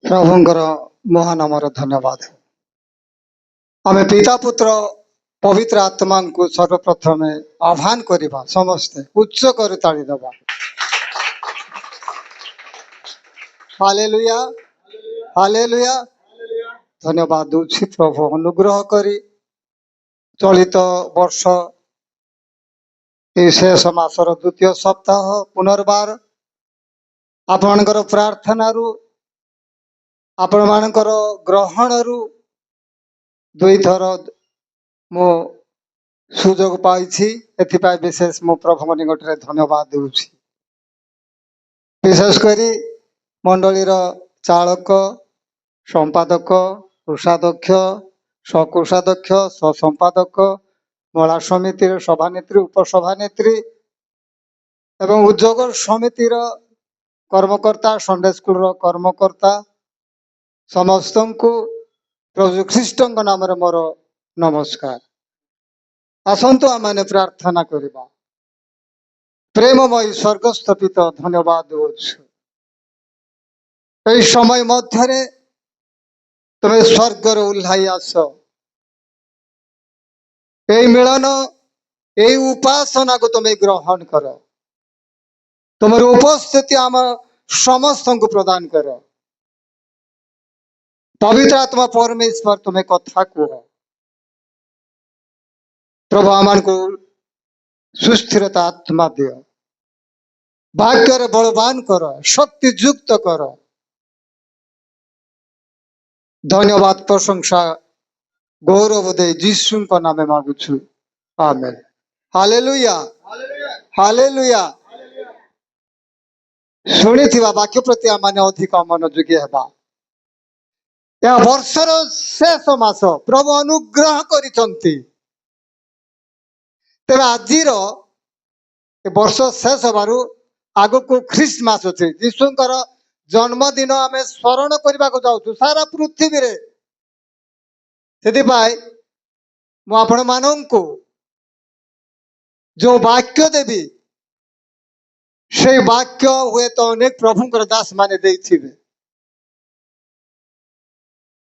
प्रभुंकर महानामर धन्यवाद। आम पिता पुत्र पवित्र आत्मा को सर्वप्रथम आह्वान करवा समस्ते उच्च कर ताड़ी दबा। Hallelujah hallelujah. धन्यवाद दूची प्रभु अनुग्रह करी चलित वर्ष शेष मासर द्वितीय सप्ताह पुनर्बार आपणकर प्रार्थना आपण मानकर ग्रहण दुई थर मो सुजोग पाई एथिपाई विशेष मो प्रभु निकट में धन्यवाद दूची। विशेषकर मंडलीर चालक संपादक कोषाध्यक्ष सकोषाध्यक्ष ससंपादक महिला समिति सभानेत्री उपसभानेत्री एवं उद्योग समितिर कर्मकर्ता संडे स्कूल कर्मकर्ता समस्त को प्रभु ख्रीष्ट नाम मोर नमस्कार। आसतु आम प्रार्थना करवा। प्रेममय स्वर्गस्थ पिता धन्यवाद दूछु समय मध्य तुम्हें स्वर्गर उल्लाई आस मिलन यही उपासना को तुम्हें ग्रहण कर तुम उपस्थिति आम समस्त को प्रदान कर। पवित्र आत्मा परमेश्वर तुम्हें कथा कह प्रभु आम को सुस्थिरता आत्मा दिय भाग्य बलवान कर शक्ति युक्त कर। धन्यवाद प्रशंसा गौरव दे जीशु का नाम मागुछु आमेन। Hallelujah hallelujah. शुणी वाक्य प्रति आम अधिक मनोयोगी हेबा। यह वर्षर शेष मास प्रभु अनुग्रह करिसंती तेरे आजिर वर्ष शेष हबारु आग को ख्रीस्टमास अच्छे जीशुंकर जन्मदिन आम स्मरण करने को जाऊँ सारा पृथ्वी रे से आपण मान को जो वाक्य देवी से वाक्य हुए तो अनेक प्रभुंकर दास माने देथिबे।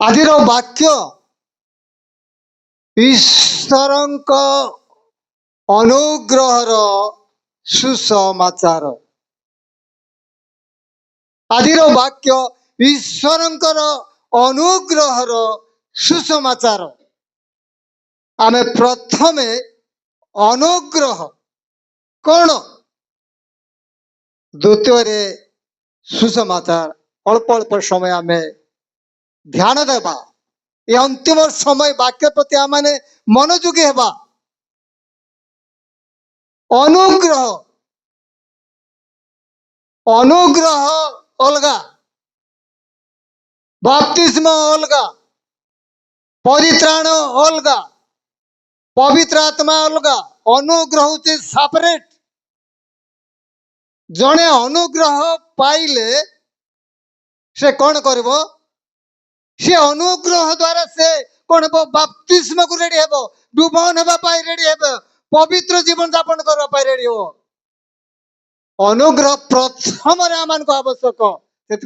आजिर वाक्य ईश्वरंक अनुग्रहर सुसमाचार। आजिर वाक्य ईश्वरंकर अनुग्रहर सुसमाचार। आमे प्रथमे अनुग्रह कौन द्वितीय सुसमाचार अल्प अल्प समय आमे ध्यान देवा। ये अंतिम समय वाक्य प्रति आम मनोयोगी हेबा। अनुग्रह अनुग्रह अलगा बपतिस्मा अलगा परित्राण अलगा पवित्र आत्मा अलगा अनुग्रह होते सेपरेट। जने अनुग्रह पाइले से कौन करिवो से अनुग्रह द्वारा से कौन हे बपतिस्मा को रेडी हेबो डुबन हेबा पाई रेडी हेबो पवित्र जीवन यापन करबा पाई रेडी हो। अनुग्रह प्रथम आम को आवश्यक से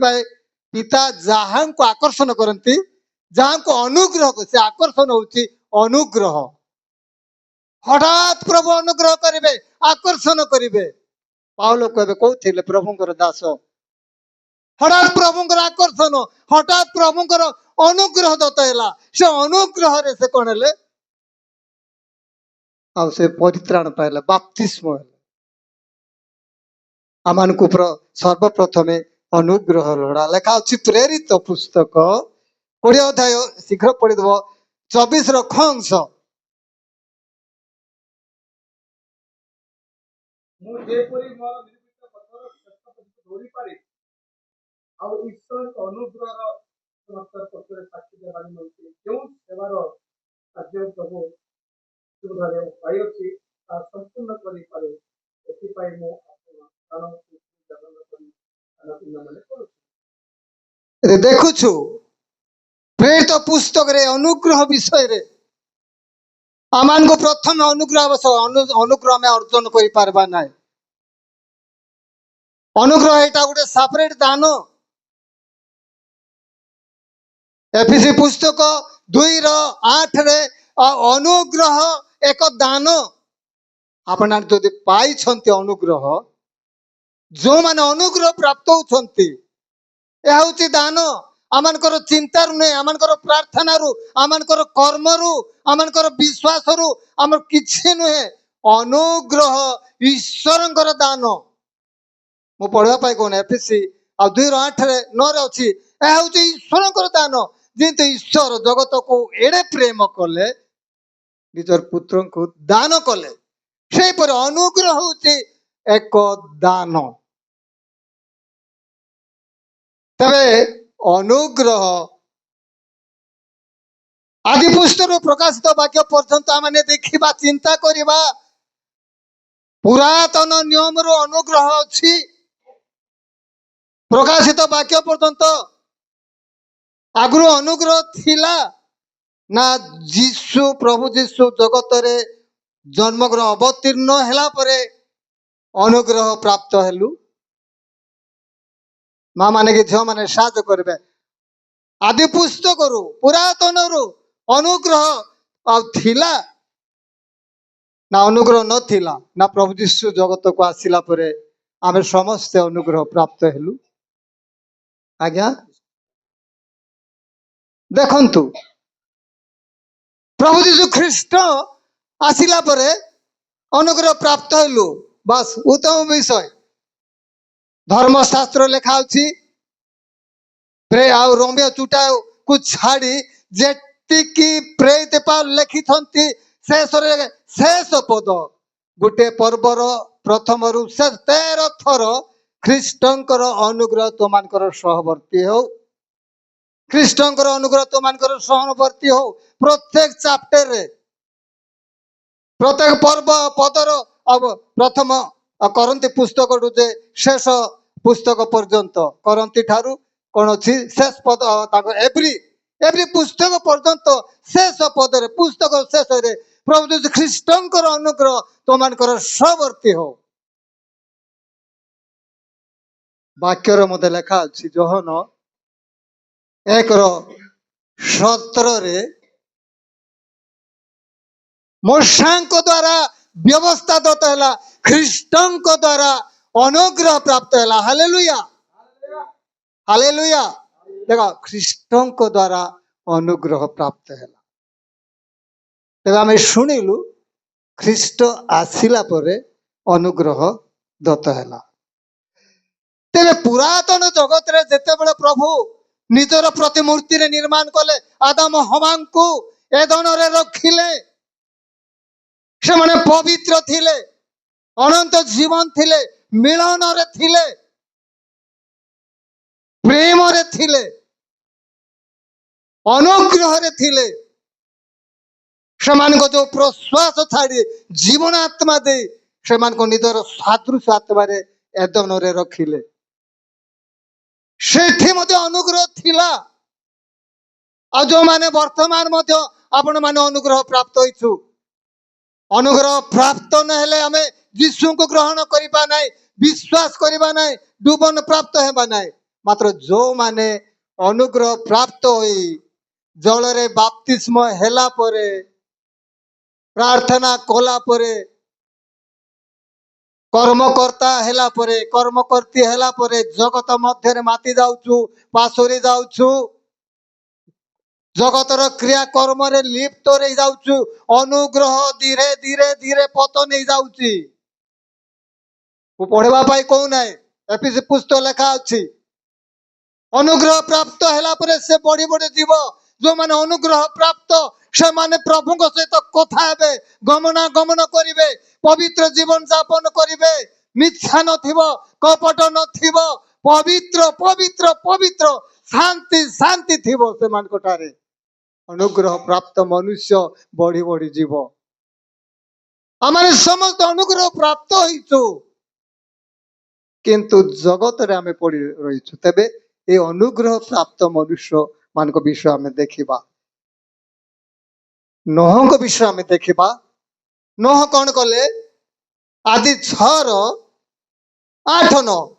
पिता जहाँ को आकर्षण करती जहाँ को अनुग्रह को से आकर्षण होची अनुग्रह। हठात प्रभु अनुग्रह करेंगे आकर्षण करेंगे। पाउल कहबे कहते प्रभुंकर दास हठात प्रभुंकर आकर्षण हठात प्रभुंकर अनुग्रह दत्ता से अनुग्रह रे से कौन है से परित्राण पाइले बपतिस्मा आमान को सर्वप्रथमे अनुग्रह लोड़ा लेखा अच्छी प्रेरित पुस्तक 20 अध्याय शीघ्र पढ़ीदेव 24 अंश। देखुछु प्रेरित पुस्तक रे अनुग्रह विषय रे आमान को प्रथम अनुग्रह अनुग्रह में अर्जन कर पारबा ना। अनुग्रह एटा गोटे सेपरेट दान एफिसी पुस्तक 2:8 रे अनुग्रह एक दान आपण जदि पाई अनुग्रह जो माने अनुग्रह प्राप्त होती हूँ दान आमर चिंतार नुहे आमर प्रार्थना रु आमर कर्म रु आमर विश्वास रु आमर किछि नुहे अनुग्रह ईश्वर दान मु पढ़ापी कौन एफिसी आ 2:8 रे 9 रे अच्छी यह हूँ ईश्वर दान जेहेतु ईश्वर जगत को एड़े प्रेम कले निजर पुत्र को दान कले से अनुग्रह हूँ एक दान तबे अनुग्रह आदि पुस्तक प्रकाशित वाक्य पर्यंत आम देखा चिंता करवा पुरातन नियम रो अनुग्रह अच्छी प्रकाशित वाक्य पर्यंत आगु अनुग्रह थिला ना जीशु प्रभु जीशु जगत रे जन्मग्रहण अवतीर्ण हैला परे अनुग्रह प्राप्त हेलु माँ माने कि झील माने साहाय्य करेंगे आदि पुस्तक रु पुरातन रु अनुग्रह थिला ना अनुग्रह नथिला ना प्रभु जीशु जगत को आसिला परे आमे समस्त अनुग्रह प्राप्त हेलु आज्ञा देखंतु प्रभु जीशु ख्रीष्ट आसिला परे अनुग्रह प्राप्त हेलु बस उत्तम विषय धर्मशास्त्र लिखा अच्छी रोमियो चुटा को छाड़ी जेतिकी प्रेरित पाल लिखि शेष पद गोटे पर्वर प्रथम रु 13 थर ख्रीष्टर अनुग्रह तुम सहवर्ती हो ख्रीष्टर अनुग्रह तुम सहवर्ती हो प्रत्येक चैप्टर रे प्रत्येक पर्व पदर प्रथम करंती पुस्तक जे शेष पुस्तक पर्यंत करंती ठारू कौन अच्छी शेष पद एवरी पुस्तक पर्यंत शेष पदरे पुस्तक शेष रे प्रभु जी ख्रीष्टर अनुग्रह तुम सहवर्ती हो वाक्यर मत लेखा अच्छी जोहन 1:17 मूषा द्वारा व्यवस्था दत्त है ख्रीष्टन द्वारा अनुग्रह प्राप्त है हालेलुया हालेलुया देखो ख्रीष्टन द्वारा अनुग्रह प्राप्त है तेज आम शुणिलु ख्रीष्ट आसिला परे अनुग्रह दत्त है तेरे पुरातन जगत रे जेते बेले प्रभु निजर प्रतिमूर्ति रे निर्माण कले आदम हवा को एदन रे रखिले से माने पवित्र थिले अनंत जीवन थिले मिलन रे थिले प्रेम रे थिले अनुग्रह रे थिले से मान को जो प्रश्वास छाड़ी जीवन आत्मा दे से मान को निजर सादृश आत्मा रे एदन रे रखिले सेठी मध्य अनुग्रह थिला आ जो माने वर्तमान मध्य आपण माने अनुग्रह प्राप्त होइछु अनुग्रह प्राप्त न हेले हमें यीशु को ग्रहण करिबा नै विश्वास करिबा नै डुबन प्राप्त हेबा नै मात्र जो माने अनुग्रह प्राप्त होई जल रे बाप्तिस्म हेला परे प्रार्थना कोला परे कर्मकर्ता हेला परे कर्मकर्ती हेला परे जगत मध्य रे माती जाउछु पासोरी जाउछु जगतर क्रिया कर्म रे लिप्त रे जाउछु अनुग्रह धीरे धीरे धीरे पतन हो जाउछि पढ़वा पाई कहू ना एफिसी पुस्तक लेखा अच्छी अनुग्रह प्राप्त हेला परे से बढ़ी बढ़ी जीव जो माने अनुग्रह प्राप्त से माने प्रभु सहित कथा हेबे गमना गमन करिवे पवित्र जीवन यापन करिवे मिथ्या नथिबो कपट नथिबो पवित्र पवित्र पवित्र शांति शांति थिबो से मान कोठारे अनुग्रह प्राप्त मनुष्य बढ़ी बढ़ी जीव आमाने समस्त अनुग्रह प्राप्त होइछु किंतु जगत रे आमे पड़ी रहिछु तबे ए अनुग्रह प्राप्त मनुष्य मान को विषय आमे देखिबा नोह को विषय आमे देखिबा नोह कौन कले आदि 6:8-9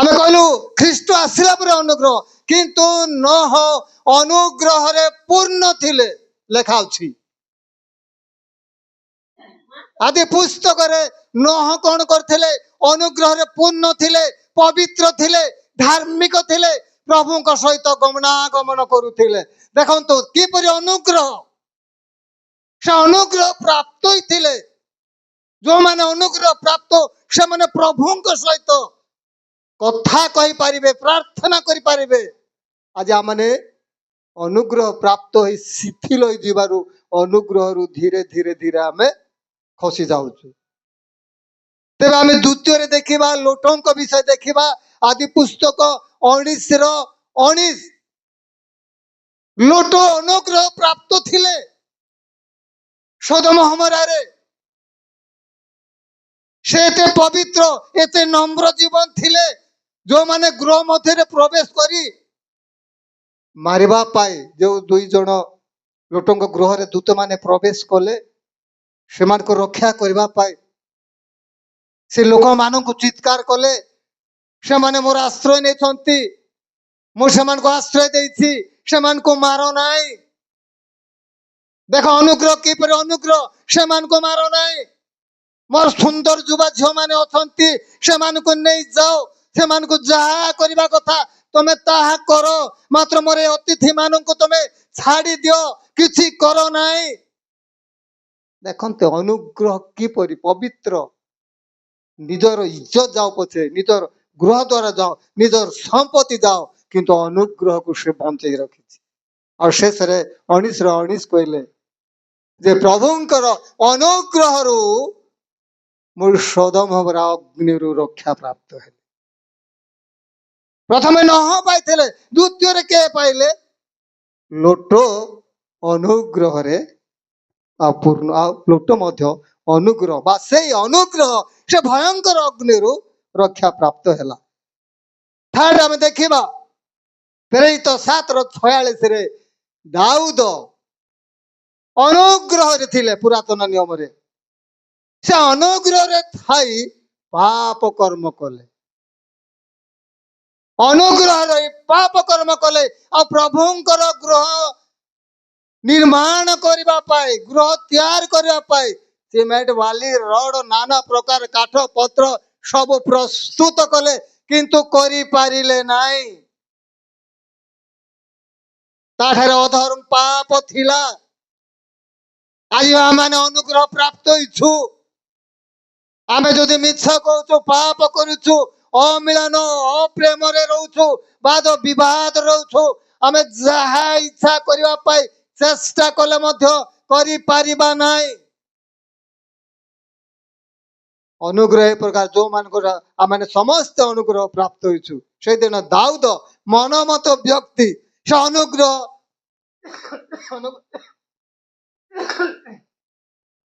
ଆମେ କହିଲୁ ଖ୍ରୀଷ୍ଟ ଆସିଲା ପରେ ଅନୁଗ୍ରହ, କିନ୍ତୁ ନୋହ ଅନୁଗ୍ରହରେ ପୂର୍ଣ୍ଣ ଥିଲେ ଲେଖା ଅଛି। ଆଦି ପୁସ୍ତକରେ ନୋହ କଣ କରିଥିଲେ? ଅନୁଗ୍ରହରେ ପୂର୍ଣ୍ଣ ଥିଲେ, ପବିତ୍ର ଥିଲେ, ଧାର୍ମିକ ଥିଲେ, ପ୍ରଭୁଙ୍କ ସହିତ ଗମନାଗମନ କରୁଥିଲେ। ଦେଖନ୍ତୁ କିପରି ଅନୁଗ୍ରହ, ସେ ଅନୁଗ୍ରହ ପ୍ରାପ୍ତ ହୋଇଥିଲେ। ଯୋଉମାନେ ଅନୁଗ୍ରହ ପ୍ରାପ୍ତ ସେମାନେ ପ୍ରଭୁଙ୍କ ସହିତ କଥା କହିପାରିବେ, ପ୍ରାର୍ଥନା କରିପାରିବେ। ଆଜି ଆମମାନେ ଅନୁଗ୍ରହ ପ୍ରାପ୍ତ ହୋଇ ଶିଥିଳ ହୋଇଯିବାରୁ ଅନୁଗ୍ରହରୁ ଧୀରେ ଧୀରେ ଧୀରେ ଆମେ ଖସି ଯାଉଛୁ। ତେବେ ଆମେ ଦ୍ୱିତୀୟରେ ଦେଖିବା, ଲୋଟଙ୍କ ବିଷୟ ଦେଖିବା। ଆଦି ପୁସ୍ତକ 19:19। ଲୋଟ ଅନୁଗ୍ରହ ପ୍ରାପ୍ତ ଥିଲେ ସୋଦମ ଗମୋରାରେ। ସେ ଏତେ ପବିତ୍ର, ଏତେ ନମ୍ର ଜୀବନ ଥିଲେ, ଯୋଉମାନେ ଗୃହ ମଧ୍ୟରେ ପ୍ରବେଶ କରି ମାରିବା ପାଇଁ, ଯୋଉ 2 ଜଣ ଲୋଟଙ୍କ ଗୃହରେ ଦୂତମାନେ ପ୍ରବେଶ କଲେ, ସେମାନଙ୍କୁ ରକ୍ଷା କରିବା ପାଇଁ ସେ ଲୋକମାନଙ୍କୁ ଚିତ୍କାର କଲେ, ସେମାନେ ମୋର ଆଶ୍ରୟ ନେଇଛନ୍ତି, ମୁଁ ସେମାନଙ୍କୁ ଆଶ୍ରୟ ଦେଇଛି, ସେମାନଙ୍କୁ ମାର ନାହିଁ। ଦେଖ ଅନୁଗ୍ରହ କିପରି ଅନୁଗ୍ରହ, ସେମାନଙ୍କୁ ମାର ନାହିଁ। ମୋର ସୁନ୍ଦର ଯୁବା ଝିଅ ମାନେ ଅଛନ୍ତି, ସେମାନଙ୍କୁ ନେଇ ଯାଅ, ସେମାନଙ୍କୁ ଯାହା କରିବା କଥା ତମେ ତାହା କର, ମାତ୍ର ମୋର ଅତିଥି ମାନଙ୍କୁ ତମେ ଛାଡ଼ି ଦିଅ, କିଛି କର ନାହିଁ। ଦେଖନ୍ତୁ ଅନୁଗ୍ରହ କିପରି ପବିତ୍ର। ନିଜର ଇଜ୍ଜତ ଯାଉ ପଛେ, ନିଜର ଗୃହ ଦ୍ୱାର ଯାଅ, ନିଜର ସମ୍ପତ୍ତି ଯାଅ, କିନ୍ତୁ ଅନୁଗ୍ରହକୁ ସେ ବଞ୍ଚେଇ ରଖିଛି। ଆଉ ଶେଷରେ 19:19 କହିଲେ ଯେ ପ୍ରଭୁଙ୍କର ଅନୁଗ୍ରହରୁ ମୁଁ ସୋଦମ ଗମୋରା ଅଗ୍ନିରୁ ରକ୍ଷା ପ୍ରାପ୍ତ ହେଲି। ପ୍ରଥମେ ନୋହ ପାଇଥିଲେ, ଦ୍ୱିତୀୟରେ କିଏ ପାଇଲେ? ଲୋଟ ଅନୁଗ୍ରହରେ ପୂର୍ଣ୍ଣ, ଆଉ ଲୋଟ ମଧ୍ୟ ଅନୁଗ୍ରହ ବା ସେଇ ଅନୁଗ୍ରହ, ସେ ଭୟଙ୍କର ଅଗ୍ନିରୁ ରକ୍ଷା ପ୍ରାପ୍ତ ହେଲା। ଥାର୍ଡ ଆମେ ଦେଖିବା ପ୍ରେରିତ 7:46। ଦାଉଦ ଅନୁଗ୍ରହରେ ଥିଲେ ପୁରାତନ ନିୟମରେ। ସେ ଅନୁଗ୍ରହରେ ଥାଇ ପାପ କର୍ମ କଲେ, ଅନୁଗ୍ରହରେ ପାପ କର୍ମ କଲେ। ଆଉ ପ୍ରଭୁଙ୍କର ଗୃହ ନିର୍ମାଣ କରିବା ପାଇଁ, ଗୃହ ତିଆରି କରିବା ପାଇଁ ସିମେଣ୍ଟ, ବାଲି, ରଡ, ନାନା ପ୍ରକାର କାଠ ପତ୍ର ସବୁ ପ୍ରସ୍ତୁତ କଲେ, କିନ୍ତୁ କରିପାରିଲେ ନାହିଁ। ତାଠାରେ ଅଧର୍ମ ପାପ ଥିଲା। ଆଜି ଆମେ ଅନୁଗ୍ରହ ପ୍ରାପ୍ତ ହୋଇଛୁ, ଆମେ ଯଦି ମିଛ କହୁଛୁ, ପାପ କରୁଛୁ, ଅମିଳନ ଅପ୍ରେମରେ ରହୁଛୁ, ବାଦ ବିବାଦ ରହୁଛୁ, ଆମେ ଯାହା ଇଚ୍ଛା କରିବା ପାଇଁ ଚେଷ୍ଟା କଲେ ମଧ୍ୟ କରିପାରିବା ନାହିଁ। ଅନୁଗ୍ରହ ଏ ପ୍ରକାର, ଯୋଉମାନଙ୍କର ଆମେ ସମସ୍ତେ ଅନୁଗ୍ରହ ପ୍ରାପ୍ତ ହୋଇଛୁ। ସେଇଦିନ ଦାଉଦ ମନମତ ବ୍ୟକ୍ତି, ସେ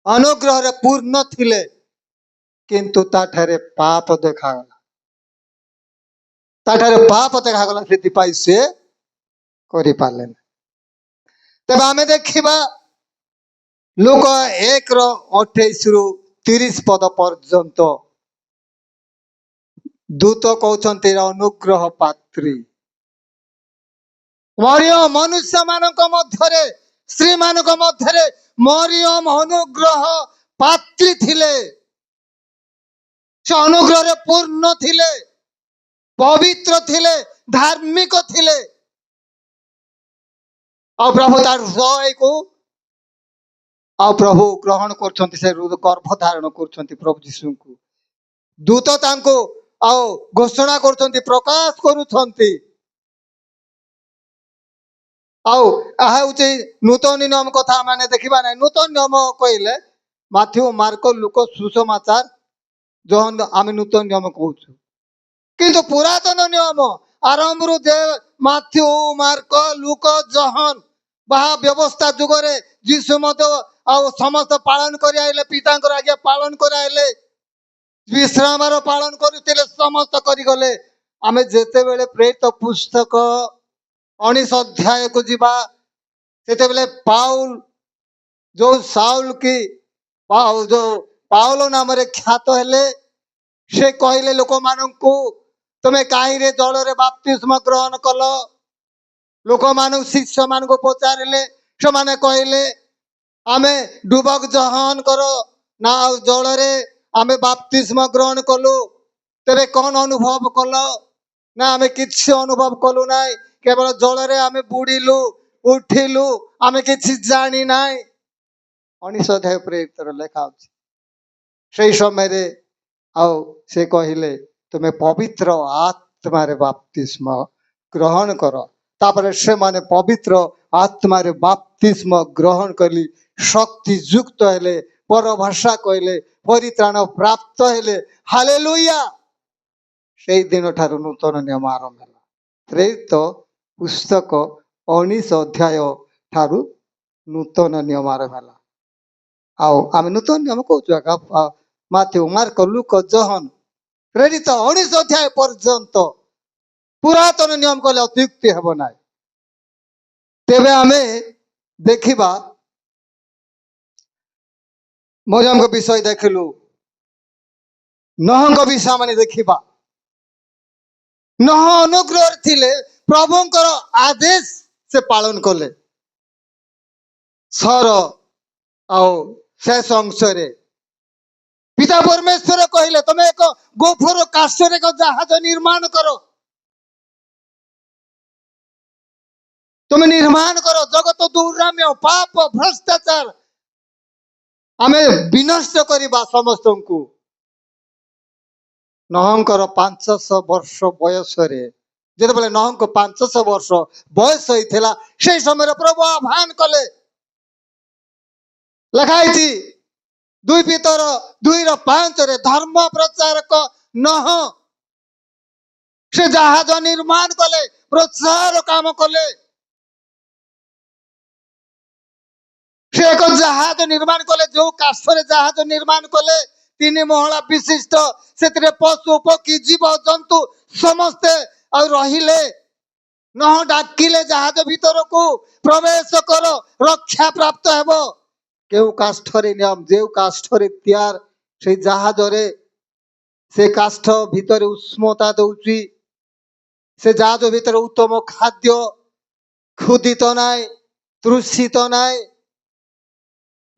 ଅନୁଗ୍ରହରେ ପୂର୍ଣ୍ଣ ଥିଲେ, କିନ୍ତୁ ତାଠାରେ ପାପ ଦେଖାଗଲା, ତାଠାରେ ପାପ ଦେଖାଗଲା, ସେଥିପାଇଁ ସେ କରିପାରିଲେନି। ତେବେ ଆମେ ଦେଖିବା ଲୁକ 1:28-30 ପର୍ଯ୍ୟନ୍ତ। ଦୂତ କହୁଛନ୍ତି ଅନୁଗ୍ରହ ପାତ୍ରୀ। ମରିୟମ ମନୁଷ୍ୟ ମାନଙ୍କ ମଧ୍ୟରେ, ସ୍ତ୍ରୀ ମାନଙ୍କ ମଧ୍ୟରେ ମରିୟମ ଅନୁଗ୍ରହ ପାତ୍ରୀ ଥିଲେ। ସେ ଅନୁଗ୍ରହରେ ପୂର୍ଣ୍ଣ ଥିଲେ, ପବିତ୍ର ଥିଲେ, ଧାର୍ମିକ ଥିଲେ। ଆଉ ପ୍ରଭୁ ତାର ହୃଦୟକୁ ଆଉ ପ୍ରଭୁ ଗ୍ରହଣ କରୁଛନ୍ତି, ସେ ଗର୍ଭ ଧାରଣ କରୁଛନ୍ତି ପ୍ରଭୁ ଯୀଶୁଙ୍କୁ। ଦୂତ ତାଙ୍କୁ ଆଉ ଘୋଷଣା କରୁଛନ୍ତି, ପ୍ରକାଶ କରୁଛନ୍ତି। ଆଉ ଏହା ହଉଛି ନୂତନ ନିୟମ କଥା ମାନେ ଦେଖିବା ନାହିଁ। ନୂତନ ନିୟମ କହିଲେ ମାଥ୍ୟୁ, ମାର୍କ, ଲୁକ, ସୁସମାଚାର, ଯୋହନ ଆମେ ନୂତନ ନିୟମ କହୁଛୁ। କିନ୍ତୁ ପୁରାତନ ନିୟମ ଆରମ୍ଭରୁ ଯେ ମାଥ୍ୟୁ, ମାର୍କ, ଲୁକ, ଯୋହନ ବା ବ୍ୟବସ୍ଥା ଯୁଗରେ ଯୀଶୁ ମଧ୍ୟ ଆଉ ସମସ୍ତ ପାଳନ କରି ଆଇଲେ, ପିତାଙ୍କର ଆଜ୍ଞା ପାଳନ କରି ଆଇଲେ, ବିଶ୍ରାମର ପାଳନ କରୁଥିଲେ, ସମସ୍ତ କରିଗଲେ। ଆମେ ଯେତେବେଳେ ପ୍ରେରିତ ପୁସ୍ତକ 19 ଅଧ୍ୟାୟକୁ ଯିବା, ସେତେବେଳେ ପାଉଲ, ଯୋଉ ସାଉଲ କି ଯୋଉ ପାଉଲ ନାମରେ ଖ୍ୟାତ ହେଲେ, ସେ କହିଲେ ଲୋକମାନଙ୍କୁ तुम्हें कहीं जल बाप्तिस्म ग्रहण कल लोक मान शिष्य मान पचारे से कहले आमे डुबक जहन कर ना जल आमे बाप्तिस्म ग्रहण कलु तेरे कौन अनुभव कल ना आमे किसी अनुभव कलु ना केवल जल आमे बुड़िलु उठिलु आमे किसी जानी ना 19 अध्याय प्रेरितर लेखा से समय से कहले तुम्हें पवित्र आत्मा बाप्तिस्म ग्रहण कर तापर से माने पवित्र आत्मा बाप्तिस्म ग्रहण कली शक्ति युक्त हेले पर भाषा कहले परित्राण प्राप्त हेले हालेलुया से दिन ठार नूतन नियम आरंभ है प्रेरित पुस्तक 19 अध्याय ठार नूतन नियम आरंभ है आम नूतन नियम कहूँ माथ्यू मार्क लुक जहन प्रेरित 19 अध्याय पर्यंत पुरातन नियम कहले अत्युक्ति हेब ना तेबे आमे देखिबा मरियम को विषय देखलु नह को विषय माने देखिबा नह अनुग्रह थिले प्रभुंकर आदेश से पालन कले सर आओ शेष अंश रे पिता परमेश्वर कहले तुम एक गोफर काष्ठर एक जहाज निर्माण करो तुम निर्माण करो जगत दुराम्य पाप भ्रष्टाचार आमे विनष्ट करवा समस्त को नहंकर 500 वर्ष बयस जो बोले नहंक 500 वर्ष बयस होता से समय प्रभु आह्वान कले लिखाई 2 पीतर 2:5 धर्म प्रचारक नह से जहाज निर्माण कले प्रचार काम कले से एक जहाज निर्माण कले जो काष्ठर जहाज निर्माण कले 3 महला विशिष्ट से पशु पक्षी जीव जंतु समस्ते रहिले न डाकिले जहाज भीतर को प्रवेश कर रक्षा प्राप्त हेब केउ काष्ठरे नियम जो काष्ठरे तैयार से जहाज रे से काष्ठ भीतर उष्मता दउची से जहाज भीतर उत्तम खाद्य क्षुदित नाय तृषित नाय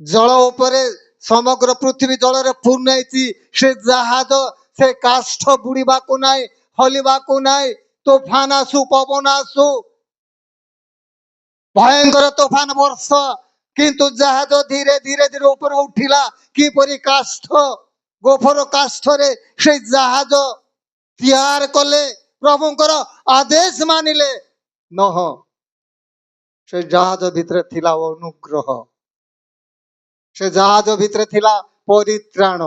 जल उपरे समग्र पृथ्वी जल रे पूर्ण से जहाज से काष्ठ बुड़ीबा को नाय हलिबा को नाय तोफान आसु पवन आसु भयंकर तोफान वर्ष किंतु जहाज धीरे धीरे धीरे ऊपर उठिला किपरि काष्ठ गोफर काष्ठ रे से जहाज तैयार कले प्रभुंकर आदेश मानिले नह से जहाज भितर थिला अनुग्रह से जहाज भितर थिला परित्राण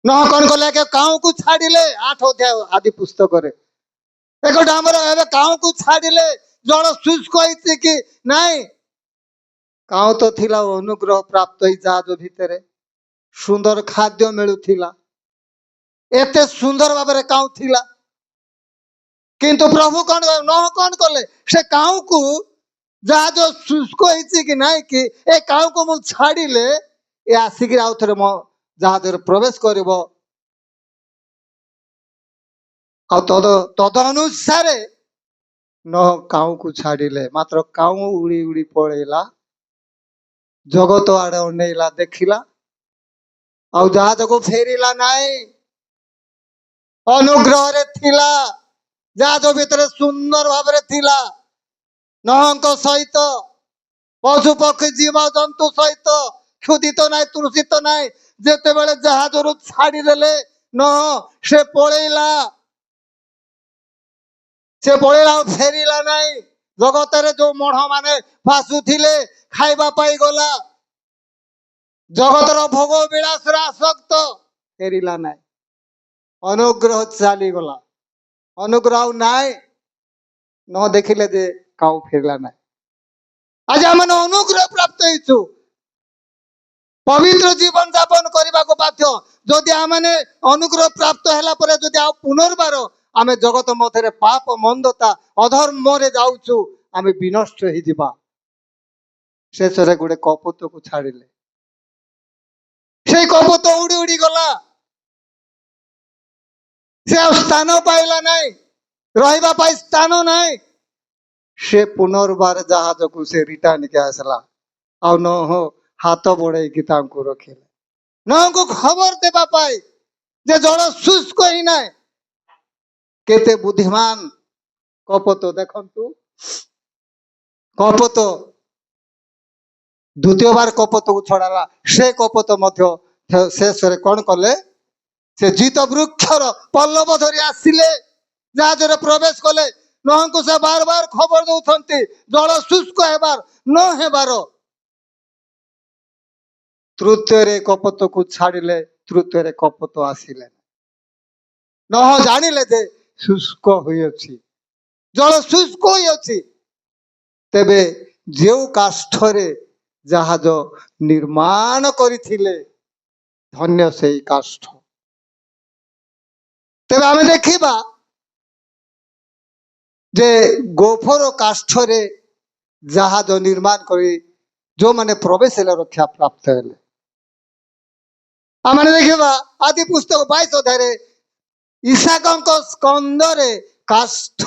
न कौन कले के काऊ को छाड़िले 8 अध्याय आदि पुस्तक रे एक डामर एबे काऊ को छाड़िले जल शुष्क होइछि कि नाही काऊ तो थिला अनुग्रह प्राप्त होई जहाज भितर सुंदर खाद्य मिलुथिला एते सुंदर भाबरे काऊ थिला किंतु प्रभु कौन न कौन कले से काऊ को जहाज शुष्क होइछि कि नाही कि ए काऊ को मु छाड़िले ए आसिक आउ थरे मो जहाज प्रवेश करिवो आ तद अनुसार न काऊ को छाड़िले मात्र काऊ उड़ी उड़ी पळेला जगत आड़े अनेला देखिला आ जहाज को फेरिला नाही अनुग्रह रे थिला जहाज भीतर सुंदर भाबरे थिला नहंक सहित पशु पक्षी जीव जंतु सहित क्षुदित नाय तृषित नाय जेते बेले जहाज रु छाड़ी देले न से पळेला फेरिला नाय जगत रे जो मढ़ माने फासुथिले खाइबा पाई गला जगत रो भोग विलास रे आसक्त फेरिला नाय अनुग्रह चली गला अनुग्रह नाय न देखिले जे काऊ फेरला ना आज आम अनुग्रह प्राप्त हो पवित्र जीवन यापन करने को बाध्य जदि आम अनुग्रह प्राप्त है पुनर्बार आम जगत मध्य पाप मंदता अधर्म रे जाऊँ आम विनष्ट हो शेष गोटे कपत को छाड़िले से कपत उड़ी उड़ी गला ସେ ଆଉ ସ୍ଥାନ ପାଇଲା ନାହିଁ, ରହିବା ପାଇଁ ସ୍ଥାନ ନାହିଁ। ସେ ପୁନର୍ବାର ଜାହାଜକୁ ସେ ରିଟର୍ଣ୍ଣ ଆସିଲା। ଆଉ ନୋହ ହାତ ବଢେଇକି ତାଙ୍କୁ ରଖିଲେ, ନୋହଙ୍କୁ ଖବର ଦେବା ପାଇଁ ଯେ ଜଳ ଶୁଷ୍କ ହିଁ ନାହିଁ। କେତେ ବୁଦ୍ଧିମାନ କପଟ ଦେଖନ୍ତୁ। କପଟ ଦ୍ୱିତୀୟବାର କପଟକୁ ଛଡାଲା। ସେ କପଟ ମଧ୍ୟ ଶେଷରେ କଣ କଲେ? ସେ ଜିତ ବୃକ୍ଷର ପଲ୍ଲବ ଧରି ଆସିଲେ, ଜାହାଜରେ ପ୍ରବେଶ କଲେ। ନୋହଙ୍କୁ ସେ ବାର ବାର ଖବର ଦଉଛନ୍ତି ଜଳ ଶୁଷ୍କ ହେବାର ନ ହେବାର। ତୃତୀୟରେ କପଟକୁ ଛାଡ଼ିଲେ, ତୃତୀୟରେ କପଟ ଆସିଲେ। ନୋହ ଜାଣିଲେ ଯେ ଶୁଷ୍କ ହୋଇଅଛି, ଜଳ ଶୁଷ୍କ ହୋଇଅଛି। ତେବେ ଯେଉଁ କାଷ୍ଠରେ ଜାହାଜ ନିର୍ମାଣ କରିଥିଲେ, ଧନ୍ୟ ସେଇ କାଷ୍ଠ। ତେବେ ଆମେ ଦେଖିବା ଯେ ଗୋଫର କାଷ୍ଠରେ ଜାହାଜ ନିର୍ମାଣ କରି ଯେଉଁମାନେ ପ୍ରବେଶ ହେଲେ ରକ୍ଷା ପ୍ରାପ୍ତ ହେଲେ। ଆମେ ଦେଖିବା ଆଦି ପୁସ୍ତକ 22 ଅଧ୍ୟାୟରେ ଇସାକଙ୍କ ସ୍କନ୍ଧରେ କାଷ୍ଠ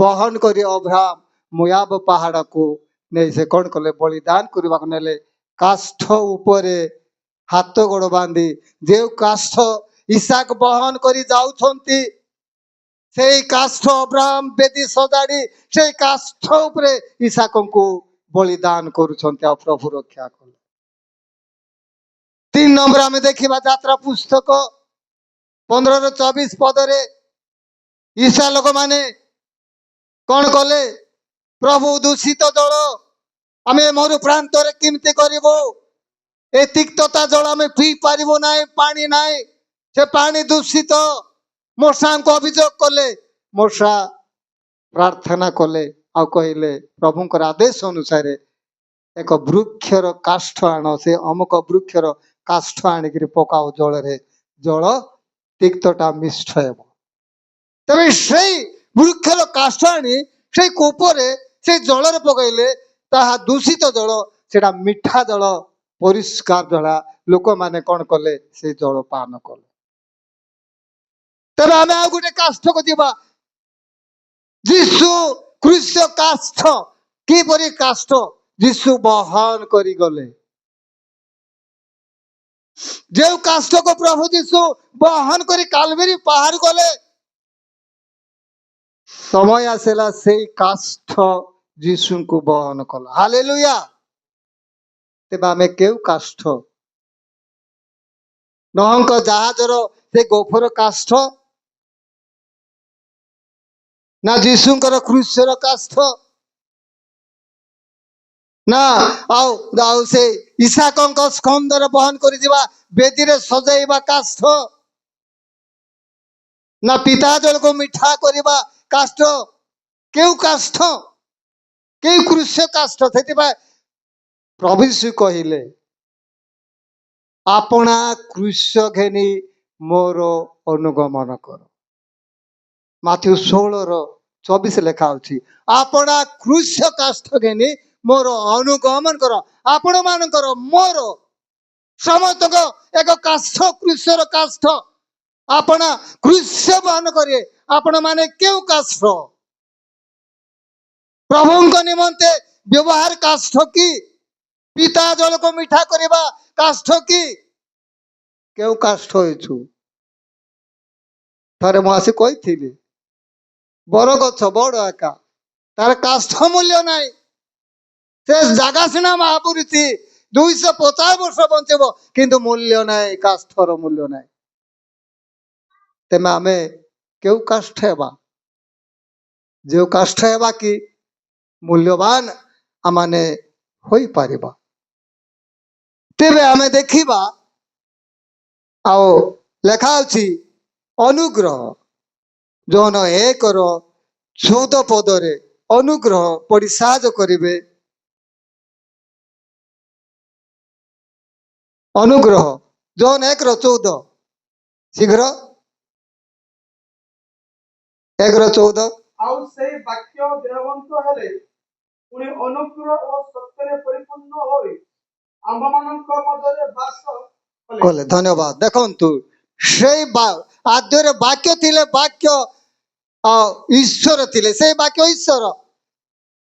ବହନ କରି ଅବ୍ରାମ ମୋଆବ ପାହାଡକୁ ନେଇ ସେ କଣ କଲେ? ବଳିଦାନ କରିବାକୁ ନେଲେ। କାଷ୍ଠ ଉପରେ ହାତ ଗୋଡ଼ ବାନ୍ଧି ଯେଉଁ କାଷ୍ଠ ଇସାକ ବହନ କରି ଯାଉଛନ୍ତି, ସେଇ କାଷ୍ଠ ଅବ୍ରାମ ବେଦୀ ସଜାଡି ସେଇ କାଷ୍ଠ ଉପରେ ଇସାକଙ୍କୁ ବଳିଦାନ କରୁଛନ୍ତି। ଆଉ ପ୍ରଭୁ ରକ୍ଷା କଲେ। 3 ନମ୍ବର ଆମେ ଦେଖିବା ଯାତ୍ରା ପୁସ୍ତକ 15-24 ପଦରେ ଇସ୍ରା ଲୋକମାନେ କଣ କଲେ? ପ୍ରଭୁ ଦୂଷିତ ଜଳ ଆମେ ମରୁ ପ୍ରାନ୍ତରେ କେମିତି କରିବୁ? ଏ ତିକ୍ତତା ଜଳ ଆମେ ପିଇ ପାରିବୁ ନାହିଁ, ପାଣି ନାହିଁ, ସେ ପାଣି ଦୂଷିତ। ମୂଷାଙ୍କୁ ଅଭିଯୋଗ କଲେ। ମୂଷା ପ୍ରାର୍ଥନା କଲେ ଆଉ କହିଲେ ପ୍ରଭୁଙ୍କର ଆଦେଶ ଅନୁସାରେ ଏକ ବୃକ୍ଷର କାଷ୍ଠ ଆଣ, ସେ ଅମୁକ ବୃକ୍ଷର କାଷ୍ଠ ଆଣିକିରି ପକାଉ ଜଳରେ, ଜଳ ତିକ୍ତଟା ମିଷ୍ଟ ହେବ। ତେବେ ସେଇ ବୃକ୍ଷର କାଷ୍ଠ ଆଣି ସେଇ କୂପରେ ସେଇ ଜଳରେ ପକାଇଲେ, ତାହା ଦୂଷିତ ଜଳ, ସେଟା ମିଠା ଜଳ, ପରିଷ୍କାର ଜଳ। ଲୋକମାନେ କଣ କଲେ? ସେ ଜଳ ପାନ କଲେ। ତେବେ ଆମେ ଆଉ ଗୋଟେ କାଷ୍ଠକୁ ଯିବା। ଯୀଶୁ କ୍ରୁଶ କାଷ୍ଠ। କିପରି କାଷ୍ଠ ଯୀଶୁ ବହନ କରି ଗଲେ? ଯେଉଁ କାଷ୍ଠକୁ ପ୍ରଭୁ ଯୀଶୁ ବହନ କରି କାଲଭେରୀ ପାହାଡ଼ ଗଲେ, ସମୟ ଆସିଲା ସେଇ କାଷ୍ଠ ଯୀଶୁଙ୍କୁ ବହନ କଲା। ହାଲେଲୁୟା। ତେବେ ଆମେ କେଉଁ କାଷ୍ଠ? ନୋହଙ୍କ ଜାହାଜର ସେ ଗୋଫର କାଷ୍ଠ, ନା ଯୀଶୁଙ୍କର କ୍ରୁଶର କାଷ୍ଠ, ନା ଆଉ ସେ ଇସାକଙ୍କ ସ୍କନ୍ଧରେ ବହନ କରିଯିବା ବେଦୀରେ ସଜେଇବା କାଷ୍ଠ, ନା ପିତା ଜଳକୁ ମିଠା କରିବା କାଷ୍ଠ? କେଉଁ କାଷ୍ଠ? କେଉଁ କ୍ରୁଶ କାଷ୍ଠ? ସେଥିପାଇଁ ପ୍ରଭୁ ଯୀଶୁ କହିଲେ, ଆପଣା କ୍ରୁଶ ଘେନି ମୋର ଅନୁଗମନ କର। ମାଥ୍ୟୁ 16:24 ଲେଖା ଅଛି, ଆପଣା କ୍ରୁଶ କାଷ୍ଠ ଘେନି ମୋର ଅନୁଗମନ କର। ଆପଣ ମାନଙ୍କର ମୋର ସମସ୍ତଙ୍କ ଏକ କାଷ୍ଠ, କ୍ରୁଶର କାଷ୍ଠ। ଆପଣ କ୍ରୁଶ ବହନ କରିବେ। ଆପଣ ମାନେ କେଉଁ କାଷ୍ଠ? ପ୍ରଭୁଙ୍କ ନିମନ୍ତେ ବ୍ୟବହାର କାଷ୍ଠ କି? ପିତା ଜଳକୁ ମିଠା କରିବା କାଷ୍ଠ କି? କେଉଁ କାଷ୍ଠ ହେଇଛୁ? ଥରେ ମୁଁ ଆସି କହିଥିଲି, ବରଗଛ ବଡ ଏକା, ତାର କାଷ୍ଠ ମୂଲ୍ୟ ନାହିଁ। ସେ ଜାଗା ସିନା ମହାପୁରୁଷି 250 ବର୍ଷ ବଞ୍ଚିବ, କିନ୍ତୁ ମୂଲ୍ୟ ନାହିଁ, କାଷ୍ଠର ମୂଲ୍ୟ ନାହିଁ। ତେବେ ଆମେ କେଉଁ କାଷ୍ଠ ହେବା? ଯେଉଁ କାଷ୍ଠ ହେବା କି ମୂଲ୍ୟବାନ ଆମେ ହୋଇପାରିବା। ତେବେ ଆମେ ଦେଖିବା, ଆଉ ଲେଖା ଅଛି ଅନୁଗ୍ରହ, ଯୌନ 1:14 ପଦରେ ଅନୁଗ୍ରହ ପଢି ସାହାଯ୍ୟ କରିବେ। ଅନୁଗ୍ରହ ଯୌନ 1:14, ଶୀଘ୍ର 1:14। ଆଉ ସେଇ ବାକ୍ୟ ଦେହବନ୍ତ ହେଲେ, ପୁଣି ଅନୁଗ୍ରହ ଓ ସତ୍ୟରେ ପରିପୂର୍ଣ୍ଣ ହୋଇ ଆମ୍ଭମାନଙ୍କ ମଧ୍ୟରେ ବାସ କଲେ। ଧନ୍ୟବାଦ। ଦେଖନ୍ତୁ সেই ଆଦ୍ୟରେ ବାକ୍ୟ ଥିଲେ, ବାକ୍ୟ ଈଶ୍ୱର ଥିଲେ, ସେଇ ବାକ୍ୟ ଈଶ୍ୱର।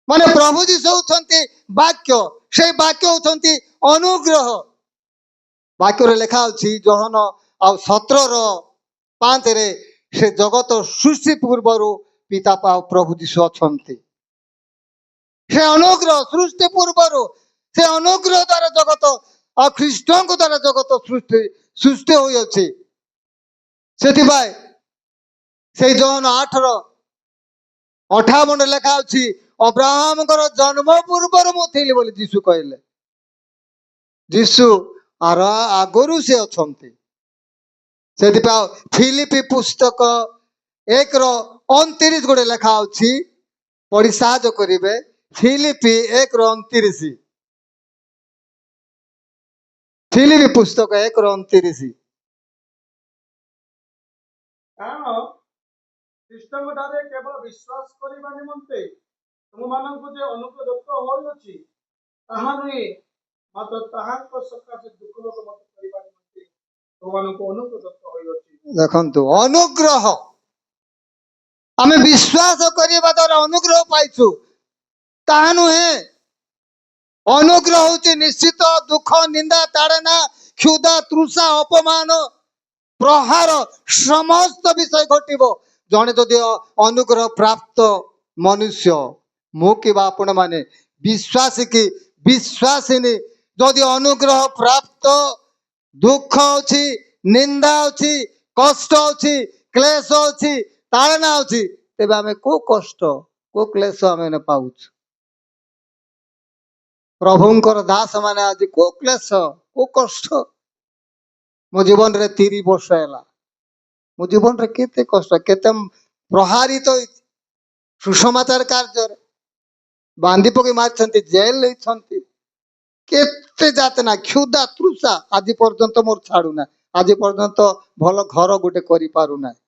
ମାନେ ପ୍ରଭୁ ଯୀଶୁ ହଉଛନ୍ତି ବାକ୍ୟ, ସେଇ ବାକ୍ୟ ହଉଛନ୍ତି ଅନୁଗ୍ରହ। ବାକ୍ୟରେ ଲେଖା ଅଛି ଯୋହନ 17:5 ସେ ଜଗତ ସୃଷ୍ଟି ପୂର୍ବରୁ ପିତା ପ୍ରଭୁ ଯୀଶୁ ଅଛନ୍ତି। ସେ ଅନୁଗ୍ରହ ସୃଷ୍ଟି ପୂର୍ବରୁ, ସେ ଅନୁଗ୍ରହ ଦ୍ୱାରା ଜଗତ ଆଉ ଖ୍ରୀଷ୍ଟଙ୍କ ଦ୍ୱାରା ଜଗତ ସୃଷ୍ଟି ହୋଇଅଛି। ସେଥିପାଇଁ ସେଇ ଯୋହନ 8:58 ଲେଖା ଅଛି ଅବ୍ରାହମଙ୍କର ଜନ୍ମ ପୂର୍ବରୁ ମୁଁ ଥିଲି ବୋଲି ଯୀଶୁ କହିଲେ। ଯୀଶୁ ଆଗରୁ ସେ ଅଛନ୍ତି। ସେଥିପାଇଁ ଫିଲିପି ପୁସ୍ତକ 1:29 ଗୋଟେ ଲେଖା ଅଛି, ପଢି ସାହାଯ୍ୟ କରିବେ। ଫିଲିପି 1:29, ଫିଲିପି ପୁସ୍ତକ 1:29। କାରଣ ଖ୍ରୀଷ୍ଟଙ୍କ ଠାରେ କେବଳ ବିଶ୍ୱାସ କରିବା ନିମନ୍ତେ ତୁମମାନଙ୍କୁ ଯେ ଅନୁଗ୍ରହ ଦତ୍ତ ହୋଇଅଛି ତାହା ନୁହେଁ, ମାତ୍ର ତାହାଙ୍କ ସକାଶେ ଦୁଃଖ ଲୋକ ମତ କରିବା ନିମନ୍ତେ ତୁମମାନଙ୍କୁ ଅନୁଗ୍ରହ ଦତ୍ତ ହୋଇଅଛି। ଦେଖନ୍ତୁ, ଅନୁଗ୍ରହ ଆମେ ବିଶ୍ୱାସ କରିବା ଦ୍ୱାରା ଅନୁଗ୍ରହ ପାଇଛୁ ତାହା ନୁହେଁ। ଅନୁଗ୍ରହ ହଉଛି ନିଶ୍ଚିତ ଦୁଃଖ, ନିନ୍ଦା, ତାଡ଼ନା, କ୍ଷୁଧା, ତୃଷା, ଅପମାନ, ପ୍ରହାର ସମସ୍ତ ବିଷୟ ଘଟିବ ଜଣେ ଯଦି ଅନୁଗ୍ରହ ପ୍ରାପ୍ତ ମନୁଷ୍ୟ, ମୁଁ କିମ୍ବା ଆପଣମାନେ ବିଶ୍ୱାସୀ କି ବିଶ୍ୱାସିନୀ ଯଦି ଅନୁଗ୍ରହ ପ୍ରାପ୍ତ, ଦୁଃଖ ଅଛି, ନିନ୍ଦା ଅଛି, କଷ୍ଟ ଅଛି, କ୍ଲେଶ ଅଛି, ତାଳନା ଅଛି, ତେବେ ଆମେ କୋଉ କଷ୍ଟ କୋଉ କ୍ଲେଶ ଆମେ ପାଉଛୁ? ପ୍ରଭୁଙ୍କର ଦାସ ମାନେ ଆଜି କୋଉ କ୍ଲେଶ କୋଉ କଷ୍ଟ? ମୋ ଜୀବନରେ 30 ବର୍ଷ ହେଲା, ମୋ ଜୀବନରେ କେତେ କଷ୍ଟ, କେତେ ପ୍ରହାରିତ ହେଇଛି। ସୁସମାଚାର କାର୍ଯ୍ୟରେ ବାନ୍ଧି ପକେଇ ମାରିଛନ୍ତି, ଜେଲ ହେଇଛନ୍ତି, କେତେ ଯାତନା, କ୍ଷୁଧା, ତୃଷା ଆଜି ପର୍ଯ୍ୟନ୍ତ ମୋର ଛାଡୁନାହିଁ। ଆଜି ପର୍ଯ୍ୟନ୍ତ ଭଲ ଘର ଗୋଟେ କରିପାରୁନାହିଁ।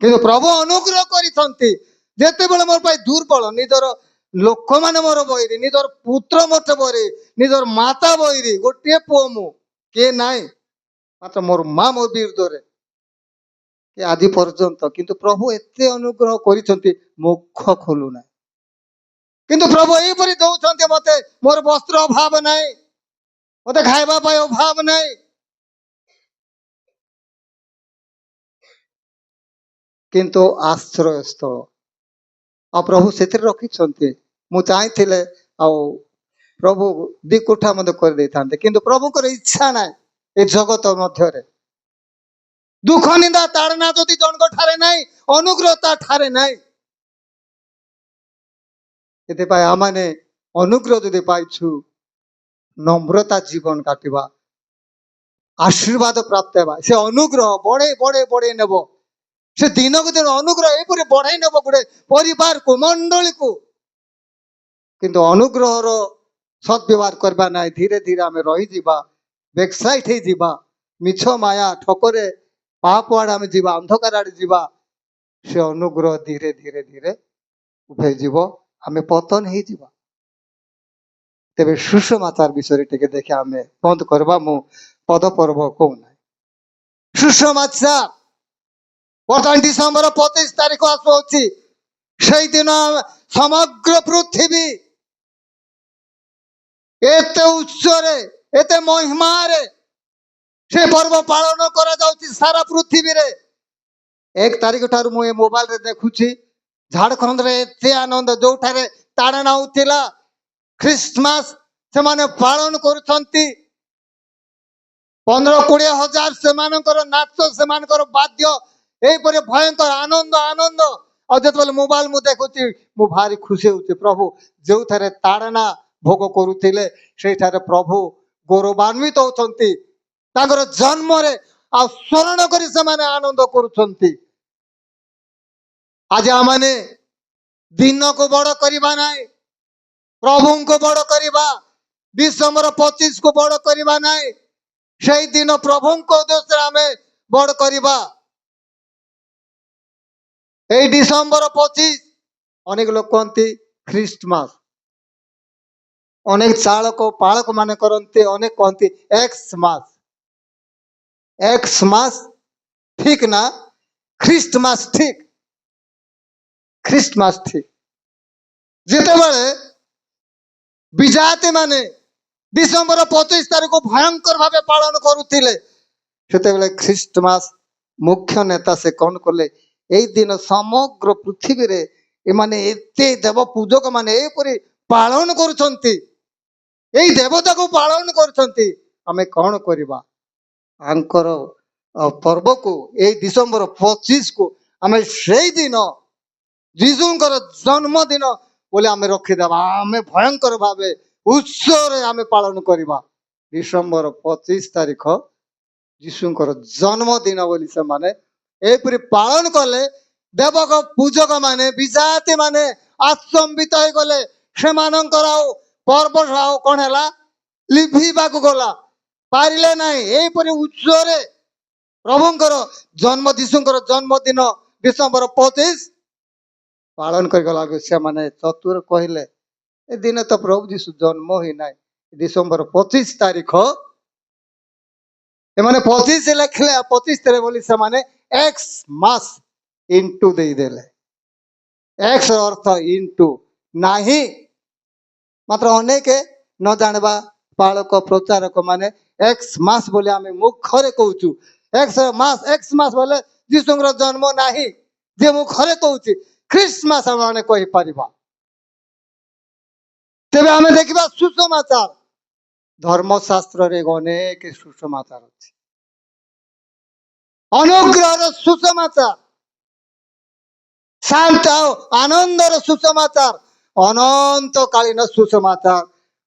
କିନ୍ତୁ ପ୍ରଭୁ ଅନୁଗ୍ରହ କରିଛନ୍ତି। ଯେତେବେଳେ ମୋର ପାଇଁ ଦୁର୍ବଳ, ନିଜର ଲୋକମାନେ ମୋର ବୈରୀ, ନିଜର ପୁତ୍ର ମୋତେ ବୈରୀ, ନିଜର ମାତା ବୈରୀ, ଗୋଟିଏ ପୁଅ ମୁଁ, କିଏ ନାହିଁ, ମାତ୍ର ମୋର ମା ମୋ ବିରୁଦ୍ଧରେ ଆଜି ପର୍ଯ୍ୟନ୍ତ। କିନ୍ତୁ ପ୍ରଭୁ ଏତେ ଅନୁଗ୍ରହ କରିଛନ୍ତି, ମୁଖ ଖୋଲୁନାହିଁ। କିନ୍ତୁ ପ୍ରଭୁ ଏହିପରି ଦଉଛନ୍ତି ମତେ, ମୋର ବସ୍ତ୍ର ଅଭାବ ନାହିଁ, ମତେ ଖାଇବା ପାଇଁ ଅଭାବ ନାହିଁ, କିନ୍ତୁ ଆଶ୍ରୟସ୍ଥଳ ଆଉ ପ୍ରଭୁ ସେଥିରେ ରଖିଛନ୍ତି। ମୁଁ ଚାହିଁଥିଲେ ଆଉ ପ୍ରଭୁ 2 କୋଠା ମଧ୍ୟ କରିଦେଇଥାନ୍ତେ, କିନ୍ତୁ ପ୍ରଭୁଙ୍କର ଇଚ୍ଛା ନାହିଁ ଏ ଜଗତ ମଧ୍ୟରେ। ଦୁଃଖ, ନିନ୍ଦା, ତାଡ଼ନା ଯଦି ଜଣଙ୍କ ଠାରେ ନାହିଁ, ଅନୁଗ୍ରହ ତା ଠାରେ ନାହିଁ। ସେଥିପାଇଁ ଆମମାନେ ଅନୁଗ୍ରହ ଯଦି ପାଇଛୁ, ନମ୍ରତା ଜୀବନ କାଟିବା, ଆଶୀର୍ବାଦ ପ୍ରାପ୍ତ ହେବା। ସେ ଅନୁଗ୍ରହ ବଢେଇ ବଢେଇ ବଢେଇ ନେବ। ସେ ଦିନକୁ ଦିନ ଅନୁଗ୍ରହ ଏପରି ବଢେଇ ନେବ ଗୋଟେ ପରିବାରକୁ, ମଣ୍ଡଳୀକୁ। କିନ୍ତୁ ଅନୁଗ୍ରହର ସଦ୍ବ୍ୟବହାର କରିବା ନାହିଁ, ଧୀରେ ଧୀରେ ଆମେ ରହିଯିବା, ବେକସାଇଟ୍ ହେଇଯିବା, ମିଛ ମାୟା ଠକରେ ପାପ ଆଡେ ଆମେ ଯିବା, ଅନ୍ଧକାର ଆଡେ ଯିବା। ସେ ଅନୁଗ୍ରହ ଧୀରେ ଧୀରେ ଧୀରେ ଉଭେଇଯିବ, ଆମେ ପତନ ହେଇଯିବା। ତେବେ ସୁସମାଚାର ବିଷୟରେ ଟିକେ ଦେଖି ଆମେ ବନ୍ଦ କରିବା। ମୁଁ ପଦ ପର୍ବ କହୁନାହିଁ। ସୁସମାଚାର ବର୍ତ୍ତମାନ ଡିସେମ୍ବର 25 ତାରିଖ ଆସୁଅଛି। ସେଇଦିନ ସମଗ୍ର ପୃଥିବୀ ଏତେ ଉତ୍ସରେ, ଏତେ ମହିମାରେ ସେ ପର୍ବ ପାଳନ କରାଯାଉଛି ସାରା ପୃଥିବୀରେ। 1 ତାରିଖ ଠାରୁ ମୁଁ ଏ ମୋବାଇଲରେ ଦେଖୁଛି, ଝାଡଖଣ୍ଡରେ ଏତେ ଆନନ୍ଦ, ଯୋଉଠାରେ ତାଡ଼ନା ହଉଥିଲା, ଖ୍ରୀଷ୍ଟମାସ ସେମାନେ ପାଳନ କରୁଛନ୍ତି। 15-20 ହଜାର ସେମାନଙ୍କର ନାଚ, ସେମାନଙ୍କର ବାଦ୍ୟ, ଏଇପରି ଭୟଙ୍କର ଆନନ୍ଦ ଆନନ୍ଦ। ଆଉ ଯେତେବେଳେ ମୋବାଇଲ ମୁଁ ଦେଖୁଛି, ମୁଁ ଭାରି ଖୁସି ହଉଛି। ପ୍ରଭୁ ଯୋଉଠାରେ ତାଡ଼ନା ଭୋଗ କରୁଥିଲେ, ସେଇଠାରେ ପ୍ରଭୁ ଗୌରବାନ୍ୱିତ ହଉଛନ୍ତି ତାଙ୍କର ଜନ୍ମରେ, ଆଉ ସ୍ମରଣ କରି ସେମାନେ ଆନନ୍ଦ କରୁଛନ୍ତି। ଆଜି ଆମମାନେ ଦିନକୁ ବଡ କରିବା ନାହିଁ, ପ୍ରଭୁଙ୍କୁ ବଡ କରିବା। ଡିସେମ୍ବର 25 କୁ ବଡ କରିବା ନାହିଁ, ସେଇ ଦିନ ପ୍ରଭୁଙ୍କ ଉଦ୍ଦେଶ୍ୟରେ ଆମେ ବଡ କରିବା। এই ডিসেম্বর 25 অনেক লোক কহନ୍ତି খ্রিস্টমাস, অনেক চাଳକ ପାଳକ ମାନେ କରନ୍ତି, ଅନେକ କହନ୍ତି ଏକ୍ସ ମାସ। एक्समास ठीक ना, ख्रीଷ୍ଟମାସ ଠିକ। ଖ୍ରୀଷ୍ଟମାସ ଠିକ। ଯେତେବେଳେ ବିଜାତି ମାନେ ଡିସେମ୍ବର 25 ତାରିଖ ଭୟଙ୍କର ଭାବେ ପାଳନ କରୁଥିଲେ, ସେତେବେଳେ ଖ୍ରୀଷ୍ଟମାସ ମୁଖ୍ୟ ନେତା ସେ କଣ କଲେ, ଏଇ ଦିନ ସମଗ୍ର ପୃଥିବୀରେ ଏମାନେ ଏତେ ଦେବ ପୂଜକ ମାନେ ଏପରି ପାଳନ କରୁଛନ୍ତି, ଏଇ ଦେବତାକୁ ପାଳନ କରୁଛନ୍ତି, ଆମେ କଣ କରିବା, ଆଙ୍କର ପର୍ବକୁ ଏଇ ଡିସେମ୍ବର 25 କୁ ଆମେ ସେଇ ଦିନ ଯୀଶୁଙ୍କର ଜନ୍ମଦିନ ବୋଲି ଆମେ ରଖିଦେବା। ଆମେ ଭୟଙ୍କର ଭାବେ ଉତ୍ସବରେ ଆମେ ପାଳନ କରିବା। ଡିସେମ୍ବର 25 ତାରିଖ ଯୀଶୁଙ୍କର ଜନ୍ମଦିନ ବୋଲି ସେମାନେ ଏପରି ପାଳନ କଲେ। ଦେବକ ପୂଜକ ମାନେ ବିଜାତି ମାନେ ଆଚମ୍ବିତ ହେଇଗଲେ। ସେମାନଙ୍କର ଆଉ ପର୍ବ ଆଉ କଣ ହେଲା, ଲିଭିବାକୁ ଗଲା, ପାରିଲେ ନାହିଁ। ଏହିପରି ଉତ୍ସବରେ ପ୍ରଭୁଙ୍କର ଯୀଶୁଙ୍କର ଜନ୍ମଦିନ ଡିସେମ୍ବର 25 ପାଳନ କରିଗଲାକୁ ସେମାନେ ଚତୁର କହିଲେ, ଏ ଦିନ ତ ପ୍ରଭୁ ଯୀଶୁ ଜନ୍ମ ହେଇନାହିଁ, ଡିସେମ୍ବର 25 ତାରିଖ ଏମାନେ 25 ଲେଖିଲେ, 25 ବୋଲି ସେମାନେ ଏକ୍ସ ମାସ ଇଣ୍ଟୁ ଦେଇଦେଲେ। ଏକ୍ସ ଅର୍ଥ ଇଣ୍ଟୁ ନାହିଁ। ମାତ୍ର ଅନେକ ନ ଜାଣିବା ପାଳକ ପ୍ରଚାରକ ମାନେ ଏକ୍ସ ମାସ ବୋଲି ଆମେ ମୁଖରେ କହୁଛୁ। ଏକ୍ସ ମାସ ବୋଲେ ଯୀଶୁଙ୍କର ଜନ୍ମ ନାହିଁ, ଯେ ମୁଖରେ କହୁଛି। ଖ୍ରୀଷ୍ଟମାସ ଆମେ କହିପାରିବା। ତେବେ ଆମେ ଦେଖିବା ସୁସମାଚାର। ଧର୍ମଶାସ୍ତ୍ରରେ ଅନେକ ସୁସମାଚାର ଅଛି, ଅନୁଗ୍ରହର ସୁସମାଚାର, ଶାନ୍ତ ଆଉ ଆନନ୍ଦର ସୁସମାଚାର, ଅନନ୍ତକାଳୀନ ସୁସମାଚାର।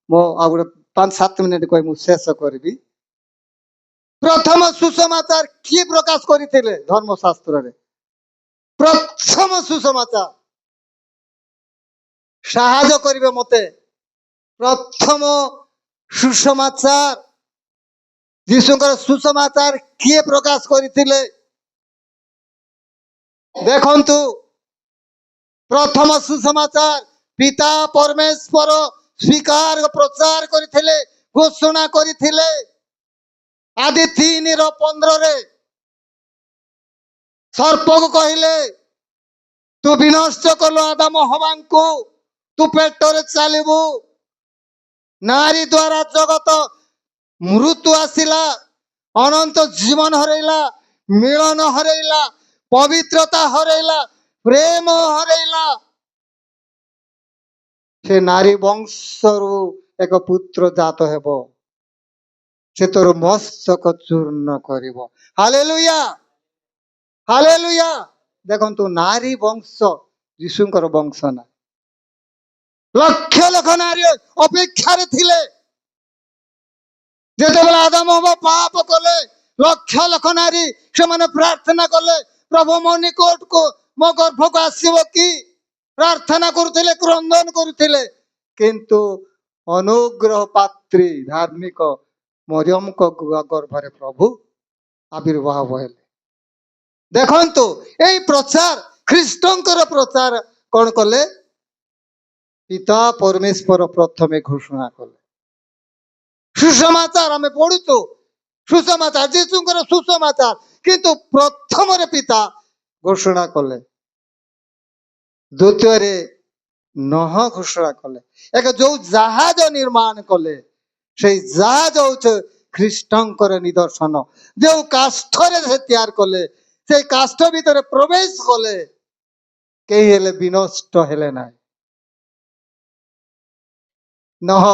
ମୁଁ ଆଉ ଗୋଟେ 5-7 ମିନିଟ କହି ମୁଁ ଶେଷ କରିବି। ପ୍ରଥମ ସୁସମାଚାର କିଏ ପ୍ରକାଶ କରିଥିଲେ ଧର୍ମଶାସ୍ତ୍ରରେ? ପ୍ରଥମ ସୁସମାଚାର, ସାହାଯ୍ୟ କରିବେ ମତେ। ପ୍ରଥମ ସୁସମାଚାର, ଯୀଶୁଙ୍କର ସୁସମାଚାର କିଏ ପ୍ରକାଶ କରିଥିଲେ? ଦେଖନ୍ତୁ, ପ୍ରଥମ ସୁସମାଚାର ପିତା ପରମେଶ୍ୱର ସ୍ୱୀକାର ପ୍ରଚାର କରିଥିଲେ, ଘୋଷଣା କରିଥିଲେ। ଆଦି 3:15 ସର୍ପକୁ କହିଲେ, ତୁ ବିନଷ୍ଟ କଲୁ ଆଦାମ ହବାଙ୍କୁ, ତୁ ପେଟରେ ଚାଲିବୁ। ନାରୀ ଦ୍ୱାରା ଜଗତ ମୃତ୍ୟୁ ଆସିଲା, ଅନନ୍ତ ଜୀବନ ହରେଇଲା, ମିଳନ ହରେଇଲା, ପବିତ୍ରତା ହରେଇଲା, ପ୍ରେମ ହରେଇଲା। ସେ ନାରୀ ବଂଶରୁ ଏକ ପୁତ୍ର ଜାତ ହେବ, ସେ ତୋର ମସ୍ତକ ଚୂର୍ଣ୍ଣ କରିବ। Hallelujah, hallelujah. ଦେଖନ୍ତୁ, ନାରୀ ବଂଶ ଯୀଶୁଙ୍କର ବଂଶ ନା। ଲକ୍ଷ ଲକ୍ଷ ନାରୀ ଅପେକ୍ଷାରେ ଥିଲେ। ଯେତେବେଳେ ଆଦାମ ହବା ପାପ କଲେ, ଲକ୍ଷ ଲକ୍ଷ ନାରୀ ସେମାନେ ପ୍ରାର୍ଥନା କଲେ, ପ୍ରଭୁ ମୋ ନିକଟକୁ ମୋ ଗର୍ଭକୁ ଆସିବ କି? ପ୍ରାର୍ଥନା କରୁଥିଲେ, କ୍ରନ୍ଦନ କରୁଥିଲେ। କିନ୍ତୁ ଅନୁଗ୍ରହ ପାତ୍ରୀ ଧାର୍ମିକ ମରିୟମଙ୍କ ଗର୍ଭରେ ପ୍ରଭୁ ଆବିର୍ଭାବ ହେଲେ। ଦେଖନ୍ତୁ, ଏଇ ପ୍ରଚାର, ଖ୍ରୀଷ୍ଟଙ୍କର ପ୍ରଚାର କଣ କଲେ? ପିତା ପରମେଶ୍ୱର ପ୍ରଥମେ ଘୋଷଣା କଲେ। ସୁସମାଚାର ଆମେ ପଢୁଛୁ, ସୁସମାଚାର, ଯୀଶୁଙ୍କର ସୁସମାଚାର, କିନ୍ତୁ ପ୍ରଥମରେ ପିତା ଘୋଷଣା କଲେ, ଦ୍ୱିତୀୟରେ ନହ ଘୋଷଣା କଲେ। ଏକ ଯୋଉ ଜାହାଜ ନିର୍ମାଣ କଲେ, ସେଇ ଜାହାଜ ହଉଛି ଖ୍ରୀଷ୍ଟଙ୍କର ନିଦର୍ଶନ। ଯୋଉ କାଷ୍ଠରେ ସେ ତିଆରି କଲେ, ସେଇ କାଷ୍ଠ ଭିତରେ ପ୍ରବେଶ କଲେ, କେହି ହେଲେ ବିନଷ୍ଟ ହେଲେ ନାହିଁ। ନହ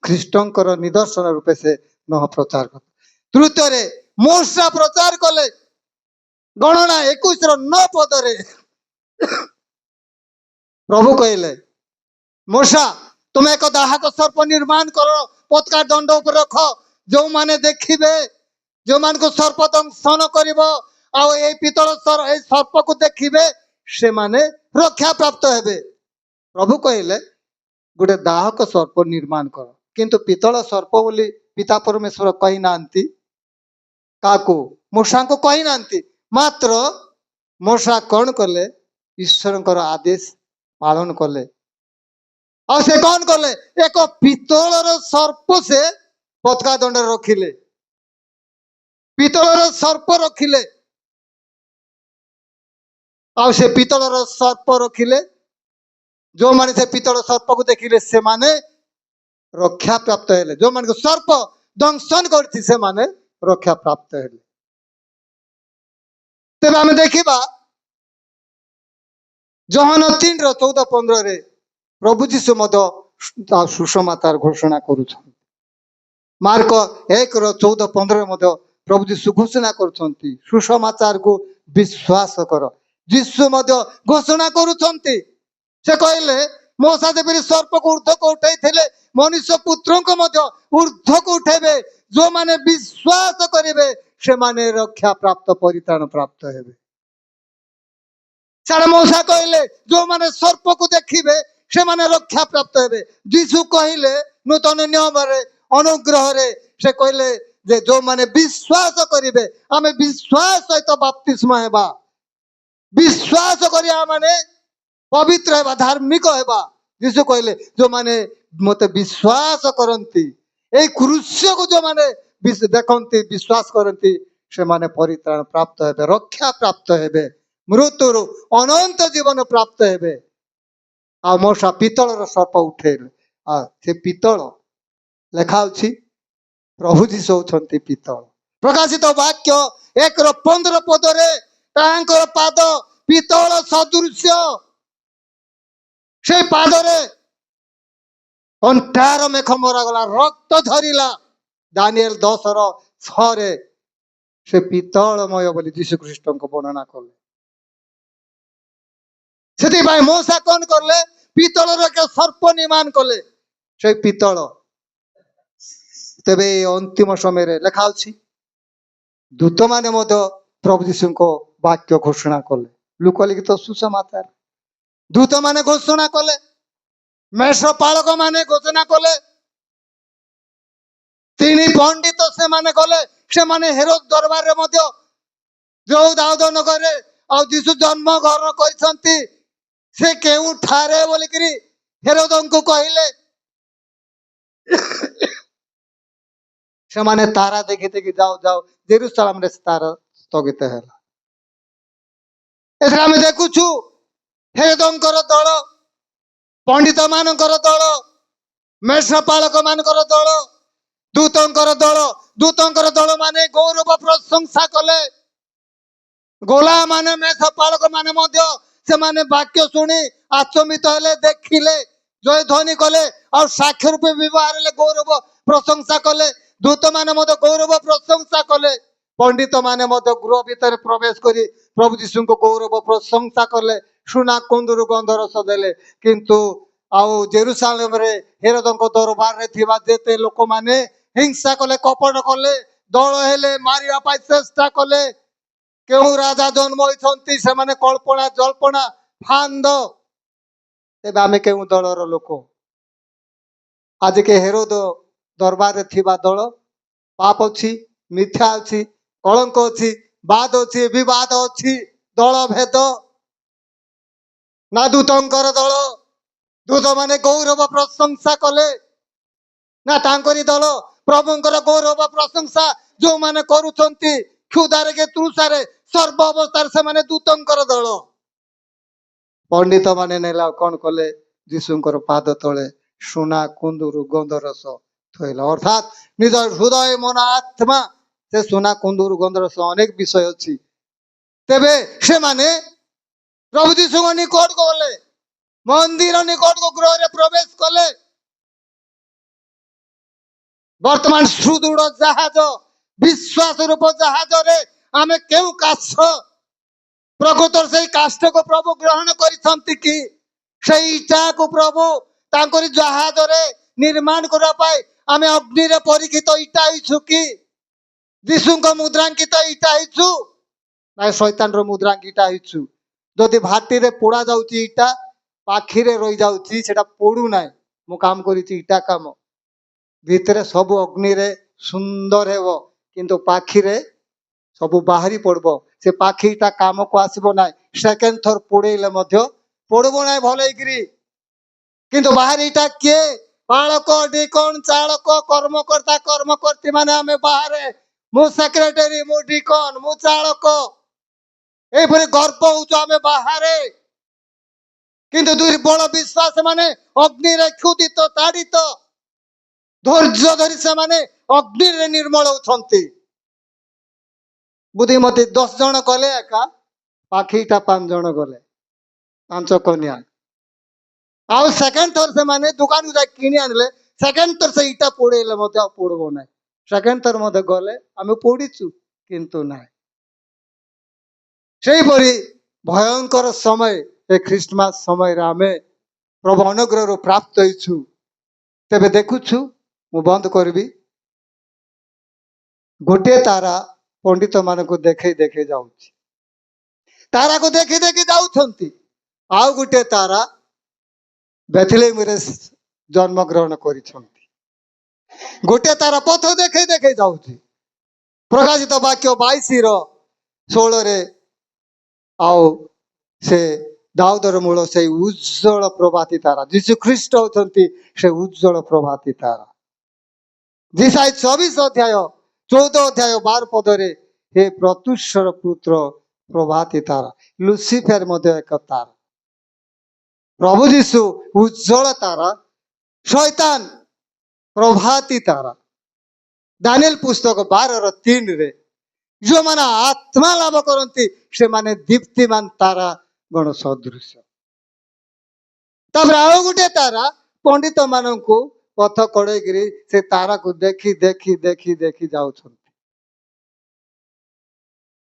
ଖ୍ରୀଷ୍ଟଙ୍କର ନିଦର୍ଶନ ରୂପେ ସେ ନହ ପ୍ରଚାର କଲେ। ତୃତୀୟରେ ମୂଷା ପ୍ରଚାର କଲେ। ଗଣନା 21:9 ପ୍ରଭୁ କହିଲେ, ମୂଷା ତୁମେ ଏକ ଦାହକ ସର୍ପ ନିର୍ମାଣ କର, ପତାକା ଦଣ୍ଡ ଉପରେ ରଖ। ଯୋଉମାନେ ଦେଖିବେ, ଯୋଉମାନଙ୍କୁ ସର୍ପ ଦଂଶନ କରିବ, ଆଉ ଏଇ ପିତ୍ତଳ ଏଇ ସର୍ପକୁ ଦେଖିବେ, ସେମାନେ ରକ୍ଷା ପ୍ରାପ୍ତ ହେବେ। ପ୍ରଭୁ କହିଲେ ଗୋଟେ ଦାହକ ସର୍ପ ନିର୍ମାଣ କର, କିନ୍ତୁ ପିତ୍ତଳ ସର୍ପ ବୋଲି ପିତା ପରମେଶ୍ୱର କହିନାହାନ୍ତି। କାହାକୁ? ମୂଷାଙ୍କୁ କହିନାହାନ୍ତି। ମାତ୍ର ମୂଷା କଣ କଲେ? ଈଶ୍ୱରଙ୍କର ଆଦେଶ ପାଳନ କଲେ। ଆଉ ସେ କଣ କଲେ? ଏକ ପିତ୍ତଳର ସର୍ପ ସେ ପତାକା ଦଣ୍ଡରେ ରଖିଲେ। ପିତ୍ତଳର ସର୍ପ ରଖିଲେ। ଆଉ ସେ ପିତ୍ତଳର ସର୍ପ ରଖିଲେ, ଯୋଉମାନେ ସେ ପିତ୍ତଳ ସର୍ପକୁ ଦେଖିଲେ ସେମାନେ ରକ୍ଷା ପ୍ରାପ୍ତ ହେଲେ। ଯୋଉମାନଙ୍କୁ ସର୍ପ ଦଂଶନ କରିଛି ସେମାନେ ରକ୍ଷା ପ୍ରାପ୍ତ ହେଲେ। ତେବେ ଆମେ ଦେଖିବା ଜହନ 3:14-15 ପ୍ରଭୁ ଯୀଶୁ ମଧ୍ୟ ସୁସମାଚାର ଘୋଷଣା କରୁଛନ୍ତି। ମାର୍କ 1:14-15 ମଧ୍ୟ ପ୍ରଭୁ ଯୀଶୁ ଘୋଷଣା କରୁଛନ୍ତି ସୁସମାଚାରକୁ ବିଶ୍ୱାସ କର। ଯୀଶୁ ମଧ୍ୟ ଘୋଷଣା କରୁଛନ୍ତି, ସେ କହିଲେ ମୋଶା ଯେପରି ସର୍ପକୁ ଉର୍ଦ୍ଧ୍ୱକୁ ଉଠାଇଥିଲେ ମନୁଷ୍ୟ ପୁତ୍ରଙ୍କୁ ମଧ୍ୟ ଉର୍ଦ୍ଧ୍ୱକୁ ଉଠାଇବେ। ଯୋଉମାନେ ବିଶ୍ୱାସ କରିବେ ସେମାନେ ରକ୍ଷା ପ୍ରାପ୍ତ ପରିତ୍ରାଣ ପ୍ରାପ୍ତ ହେବେ। ସାଡେ ମଉସା କହିଲେ ଯୋଉମାନେ ସର୍ପକୁ ଦେଖିବେ ସେମାନେ ରକ୍ଷା ପ୍ରାପ୍ତ ହେବେ। ଯୀଶୁ କହିଲେ ନୂତନ ନିୟମରେ ଅନୁଗ୍ରହରେ ସେ କହିଲେ ଯେ ଯୋଉମାନେ ବିଶ୍ୱାସ କରିବେ, ଆମେ ବିଶ୍ୱାସ ସହିତ ବାପ୍ତିସ୍ମ ହେବା, ବିଶ୍ୱାସ କରିବା ମାନେ ପବିତ୍ର ହେବା, ଧାର୍ମିକ ହେବା। ଯୀଶୁ କହିଲେ ଯୋଉମାନେ ମତେ ବିଶ୍ୱାସ କରନ୍ତି, ଏଇ କୃଷ୍ୟକୁ ଯୋଉମାନେ ଦେଖନ୍ତି ବିଶ୍ୱାସ କରନ୍ତି ସେମାନେ ପରିତ୍ରାଣ ପ୍ରାପ୍ତ ହେବେ, ରକ୍ଷା ପ୍ରାପ୍ତ ହେବେ, ମୃତ୍ୟୁରୁ ଅନନ୍ତ ଜୀବନ ପ୍ରାପ୍ତ ହେବେ। ଆଉ ମଉସା ପିତ୍ତଳର ସର୍ପ ଉଠେଇଲେ। ଆଉ ସେ ପିତ୍ତଳ ଲେଖା ଅଛି ପ୍ରଭୁ ଯୀଶୁ ହଉଛନ୍ତି ପିତ୍ତଳ। ପ୍ରକାଶିତ ବାକ୍ୟ 1:15 ତାଙ୍କର ପାଦ ପିତ୍ତଳ ସଦୃଶ୍ୟ, ସେ ପାଦରେ କଣ୍ଟାର ମେଖ ମରାଗଲା, ରକ୍ତ ଝରିଲା। ଦାନିଏଲ 10:6 ସେ ପିତ୍ତଳମୟ ବୋଲି ଯୀଶୁ ଖ୍ରୀଷ୍ଟଙ୍କୁ ବର୍ଣ୍ଣନା କଲେ। ସେଥିପାଇଁ ମଉସା କଣ କଲେ, ପିତ୍ତଳର ଏକ ସର୍ପ ନିର୍ମାଣ କଲେ, ସେ ପିତ୍ତଳ। ତେବେ ଅନ୍ତିମ ସମୟରେ ଲେଖା ଅଛି ଦୂତମାନେ ମଧ୍ୟ ପ୍ରଭୁ ଯୀଶୁଙ୍କ ବାକ୍ୟ ଘୋଷଣା କଲେ। ଲୁକଲିଖିତ ସୁସମାଚାର ଦୂତମାନେ ଘୋଷଣା କଲେ, ମେଷପାଳକ ମାନେ ଘୋଷଣା କଲେ, 3 ପଣ୍ଡିତ ସେମାନେ ଗଲେ, ସେମାନେ ହେରୋଦ ଦରବାରରେ ମଧ୍ୟ ଯୋଉ ଦାଉଦ ନଗରରେ ଆଉ ଯୀଶୁ ଜନ୍ମ ଗ୍ରହଣ କରିଛନ୍ତି ସେ କେଉଁଠାରେ ବୋଲିକିରି ହେରୋଦଙ୍କୁ କହିଲେ। ସେମାନେ ତାରା ଦେଖି ଦେଖି ଯାଉ ଯାଉ ଜେରୁସାଲେମରେ ତାରା ସ୍ଥଗିତ ହେଲା। ଏଥିରେ ଆମେ ଦେଖୁଛୁ ହେରୋଦଙ୍କର ଦଳ, ପଣ୍ଡିତ ମାନଙ୍କର ଦଳ, ମେଷପାଳକ ମାନଙ୍କର ଦଳ, ଦୂତଙ୍କର ଦଳ। ଦୂତଙ୍କର ଦଳ ମାନେ ଗୌରବ ପ୍ରଶଂସା କଲେ, ଗୋଲା ମାନେ ମେଷପାଳକ ମାନେ ମଧ୍ୟ ସେମାନେ ବାକ୍ୟ ଶୁଣି ଆଚମ୍ବିତ ହେଲେ, ଦେଖିଲେ, ଜୟ ଧ୍ୱନି କଲେ ଆଉ ସାକ୍ଷ୍ୟ ରୂପେ ବ୍ୟବହାର ହେଲେ, ଗୌରବ ପ୍ରଶଂସା କଲେ। ଦୂତ ମାନେ ମଧ୍ୟ ଗୌରବ ପ୍ରଶଂସା କଲେ। ପଣ୍ଡିତ ମାନେ ମଧ୍ୟ ଗୃହ ଭିତରେ ପ୍ରବେଶ କରି ପ୍ରଭୁ ଯୀଶୁଙ୍କୁ ଗୌରବ ପ୍ରଶଂସା କଲେ, ସୁନା କୁନ୍ଦୁରୁ ଗନ୍ଧରସ ଦେଲେ। କିନ୍ତୁ ଆଉ ଜେରୁସାଲେମରେ ହେରୋଦଙ୍କ ଦରବାରରେ ଥିବା ଯେତେ ଲୋକମାନେ ହିଂସା କଲେ, କପଟ କଲେ, ଦଳ ହେଲେ, ମାରିବା ପାଇଁ ଚେଷ୍ଟା କଲେ। କେଉଁ ରାଜା ଜନ୍ମ ହୋଇଛନ୍ତି ସେମାନେ କଳ୍ପନା ଜଳ୍ପନା ଫାନ୍ଦ। ତେବେ ଆମେ କେଉଁ ଦଳର ଲୋକ? ଆଜିକେ ହେରୋଦ ଦରବାରରେ ଥିବା ଦଳ ପାପ ଅଛି, ମିଥ୍ୟା ଅଛି, କଳଙ୍କ ଅଛି, ବାଦ ଅଛି, ବିବାଦ ଅଛି, ଦଳ ଭେଦ। ନା ଦୂତଙ୍କର ଦଳ, ଦୂତ ମାନେ ଗୌରବ ପ୍ରଶଂସା କଲେ, ନା ତାଙ୍କରି ଦଳ ପ୍ରଭୁଙ୍କର ଗୌରବ ପ୍ରଶଂସା ଯୋଉମାନେ କରୁଛନ୍ତି କ୍ଷୁଧାରେ କି ତୃଷାରେ ସର୍ବ ଅବସ୍ଥାରେ ସେମାନେ ଦୂତଙ୍କର ଦଳ। ପଣ୍ଡିତ ମାନେ ନେଲା କଣ କଲେ, ଯୀଶୁଙ୍କର ପାଦ ତଳେ ସୁନା କୁନ୍ଦୁରୁ ଗନ୍ଧରସ ଥୋଇଲା। ଅର୍ଥାତ୍ ନିଜ ହୃଦୟ ମନ ଆତ୍ମା ସେ ସୁନା କୁନ୍ଦୁରୁ ଗନ୍ଧରସ ଅନେକ ବିଷୟ ଅଛି। ତେବେ ସେମାନେ ପ୍ରଭୁ ଯୀଶୁଙ୍କ ନିକଟକୁ ଗଲେ, ମନ୍ଦିର ନିକଟକୁ ଗୃହରେ ପ୍ରବେଶ କଲେ। ବର୍ତ୍ତମାନ ସୁଦୃଢ ଜାହାଜ, ବିଶ୍ୱାସ ରୂପ ଜାହାଜରେ ଆମେ କେଉଁ କାଷ୍ଠ, ପ୍ରକୃତରେ ସେଇ କାଷ୍ଠକୁ ପ୍ରଭୁ ଗ୍ରହଣ କରିଛନ୍ତି କି? ସେଇ ଇଟାକୁ ପ୍ରଭୁ ତାଙ୍କରି ଜାହାଜରେ ନିର୍ମାଣ କରିବା ପାଇଁ ଆମେ ଅଗ୍ନିରେ ପରୀକ୍ଷିତ ଇଟା ହେଇଛୁ କି? ଯୀଶୁଙ୍କ ମୁଦ୍ରାଙ୍କିତ ଇଟା ହେଇଛୁ ନା ଶୈତାନର ମୁଦ୍ରାଙ୍କିତ ହେଇଛୁ? ଯଦି ଭାଟିରେ ପୋଡା ଯାଉଛି ଇଟା, ପାଖିରେ ରହିଯାଉଛି, ସେଟା ପୋଡୁନାହିଁ। ମୁଁ କାମ କରିଛି ଇଟା କାମ, ଭିତରେ ସବୁ ଅଗ୍ନିରେ ସୁନ୍ଦର ହେବ, କିନ୍ତୁ ପାଖିରେ ସବୁ ବାହାରି ପଡିବ। ସେ ପାଖିଟା କାମକୁ ଆସିବ ନାହିଁ, ସେକେଣ୍ଡ ଥର ପୋଡେଇଲେ ମଧ୍ୟ ପଡିବ ନାହିଁ ଭଲ ହେଇକିରି। କିନ୍ତୁ ବାହାରିଟା କିଏ? ପାଳକ, ଡିକନ, ଚାଳକ, କର୍ମକର୍ତ୍ତା, କର୍ମକର୍ତ୍ତୀ ମାନେ ଆମେ ବାହାରେ ମୁଁ ସେକ୍ରେଟାରୀ, ମୁଁ ଡିକନ, ମୁଁ ଚାଳକ, ଏଇପରି ଗର୍ବ ହଉଛୁ ଆମେ ବାହାରେ। କିନ୍ତୁ ଦୁର୍ବଳ ବିଶ୍ୱାସ ମାନେ ଅଗ୍ନିରେ କ୍ଷୁଦିତ ତାଡ଼ିତ, ଧୈର୍ଯ୍ୟ ଧରି ସେମାନେ ଅଗ୍ନିରେ ନିର୍ମଳ ହଉଛନ୍ତି। ବୁଦ୍ଧିମତୀ 10 ଜଣ ଗଲେ ଏକା, ପାଖିଟା 5 ଜଣ ଗଲେ, 5 କନ୍ୟା। ଆଉ ସେକେଣ୍ଡ ଥର ସେମାନେ ଦୋକାନକୁ ଯାଇ କିଣି ଆଣିଲେ। ସେକେଣ୍ଡ ଥର ସେ ଇଟା ପୋଡେଇଲେ ମଧ୍ୟ ଆଉ ପୋଡବ ନାହିଁ। ସେକେଣ୍ଡ ଥର ମଧ୍ୟ ଗଲେ, ଆମେ ପୋଡିଛୁ କିନ୍ତୁ ନାହିଁ। ସେହିପରି ଭୟଙ୍କର ସମୟ, ଏ ଖ୍ରୀଷ୍ଟମାସ ସମୟରେ ଆମେ ପ୍ରଭୁ ଅନୁଗ୍ରହରୁ ପ୍ରାପ୍ତ ହେଇଛୁ। ତେବେ ଦେଖୁଛୁ, ମୁଁ ବନ୍ଦ କରିବି, ଗୋଟିଏ ତାରା ପଣ୍ଡିତ ମାନଙ୍କୁ ଦେଖେଇ ଦେଖେଇ ଯାଉଛି, ତାରାକୁ ଦେଖି ଦେଖି ଯାଉଛନ୍ତି। ଆଉ ଗୋଟିଏ ତାରା ବେଥଲେହେମରେ ଜନ୍ମଗ୍ରହଣ କରିଛନ୍ତି। ଗୋଟିଏ ତାରା ପଥ ଦେଖେଇ ଦେଖେଇ ଯାଉଛି। ପ୍ରକାଶିତ ବାକ୍ୟ 22:16 ଆଉ ସେ ଦାଉଦର ମୂଳ ସେଇ ଉଜ୍ଜଳ ପ୍ରଭାତୀ ତାରା, ଯୀଶୁ ଖ୍ରୀଷ୍ଟ ହଉଛନ୍ତି ସେ ଉଜ୍ଜଳ ପ୍ରଭାତୀ ତାରା। ଯେସାଇ 24:14 ହେ ପ୍ରତ୍ୟୁଷର ପୁତ୍ର ପ୍ରଭାତୀ ତାରା। ଲୁସିଫେର ମଧ୍ୟ ଏକ ତାରା। ପ୍ରଭୁ ଯୀଶୁ ଉଜ୍ଜଳ ତାରା, ଶୈତାନ ପ୍ରଭାତୀ ତାରା। ଦାନିଏଲ ପୁସ୍ତକ 12:3 ଯେଉଁମାନେ ଆତ୍ମା ଲାଭ କରନ୍ତି ସେମାନେ ଦୀପ୍ତିମାନ ତାରା ଗଣ ସଦୃଶ। ତାପରେ ଆଉ ଗୋଟିଏ ତାରା ପଣ୍ଡିତ ମାନଙ୍କୁ ପଥ କଡେଇକିରି ସେ ତାରାକୁ ଦେଖି ଦେଖି ଦେଖି ଦେଖି ଯାଉଛନ୍ତି।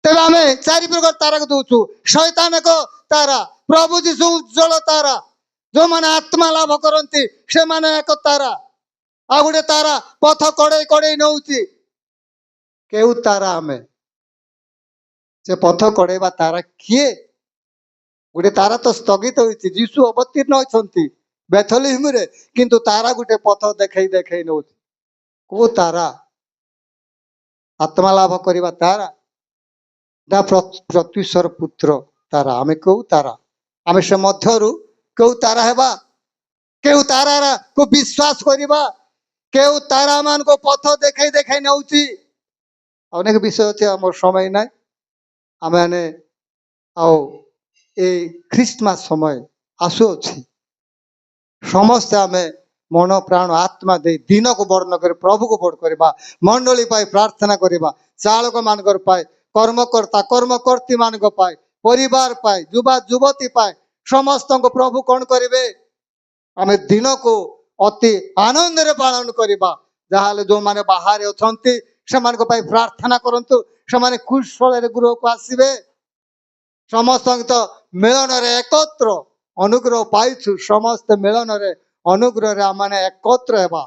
ତେବେ ଆମେ 4 ପ୍ରକାର ତାରାକୁ ଦଉଛୁ। ଶୈତାନ ଏକ ତାରା, ପ୍ରଭୁ ଯୀଶୁ ଉଜ୍ଜଳ ତାରା, ଯେଉଁମାନେ ଆତ୍ମା ଲାଭ କରନ୍ତି ସେମାନେ ଏକ ତାରା। ଆଉ ଗୋଟେ ତାରା ପଥ କଡେଇ କଡେଇ ନଉଛି। କେଉଁ ତାରା ଆମେ? ସେ ପଥ କଡେଇବା ତାରା କିଏ? ଗୋଟେ ତାରା ତ ସ୍ଥଗିତ ହୋଇଛି, ଯୀଶୁ ଅବତୀର୍ଣ୍ଣ ହୋଇଛନ୍ତି ବେଥଲେହେମରେ, କିନ୍ତୁ ତାରା ଗୋଟେ ପଥ ଦେଖେଇ ଦେଖେଇ ନଉଛି। କୋଉ ତାରା? ଆତ୍ମା ଲାଭ କରିବା ତାରା ନା ପ୍ରତ୍ୟୁଷର ପୁତ୍ର ତାରା? ଆମେ କୋଉ ତାରା? ଆମେ ସେ ମଧ୍ୟରୁ କେଉଁ ତାରା ହେବା? କେଉଁ ତାରାକୁ ବିଶ୍ୱାସ କରିବା? କେଉଁ ତାରା ମାନଙ୍କୁ ପଥ ଦେଖେଇ ଦେଖେଇ ନେଉଛି? ଅନେକ ବିଷୟ ଅଛି, ଆମର ସମୟ ନାହିଁ। ଆମେ ଆଉ এই ଖ୍ରୀଷ୍ଟମାସ ସମୟ ଆସୁଅଛି, ସମସ୍ତେ ଆମେ ମନ ପ୍ରାଣ ଆତ୍ମା ଦେଇ ଦିନକୁ ବର୍ଣ୍ଣ କରି ପ୍ରଭୁକୁ ବଡ଼ କରିବା, ମଣ୍ଡଳୀ ପାଇଁ ପ୍ରାର୍ଥନା କରିବା, ଚାଳକ ମାନଙ୍କର ପାଇଁ, କର୍ମକର୍ତ୍ତା କର୍ମକର୍ତ୍ତୀ ମାନଙ୍କ ପାଇଁ, ପରିବାର ପାଇଁ, ଯୁବା ଯୁବତୀ ପାଇଁ, ସମସ୍ତଙ୍କୁ ପ୍ରଭୁ କଣ କରିବେ? ଆମେ ଦିନକୁ ଅତି ଆନନ୍ଦରେ ପାଳନ କରିବା। ଯାହାହେଲେ ଯେଉଁମାନେ ବାହାରେ ଅଛନ୍ତି ସେମାନଙ୍କ ପାଇଁ ପ୍ରାର୍ଥନା କରନ୍ତୁ, ସେମାନେ କୁଶଳରେ ଗୃହକୁ ଆସିବେ। ସମସ୍ତଙ୍କ ତ ମିଳନରେ ଏକତ୍ର ଅନୁଗ୍ରହ ପାଇଛୁ। ସମସ୍ତେ ମିଳନରେ ଅନୁଗ୍ରହରେ ଆମେ ଏକତ୍ର ହେବା,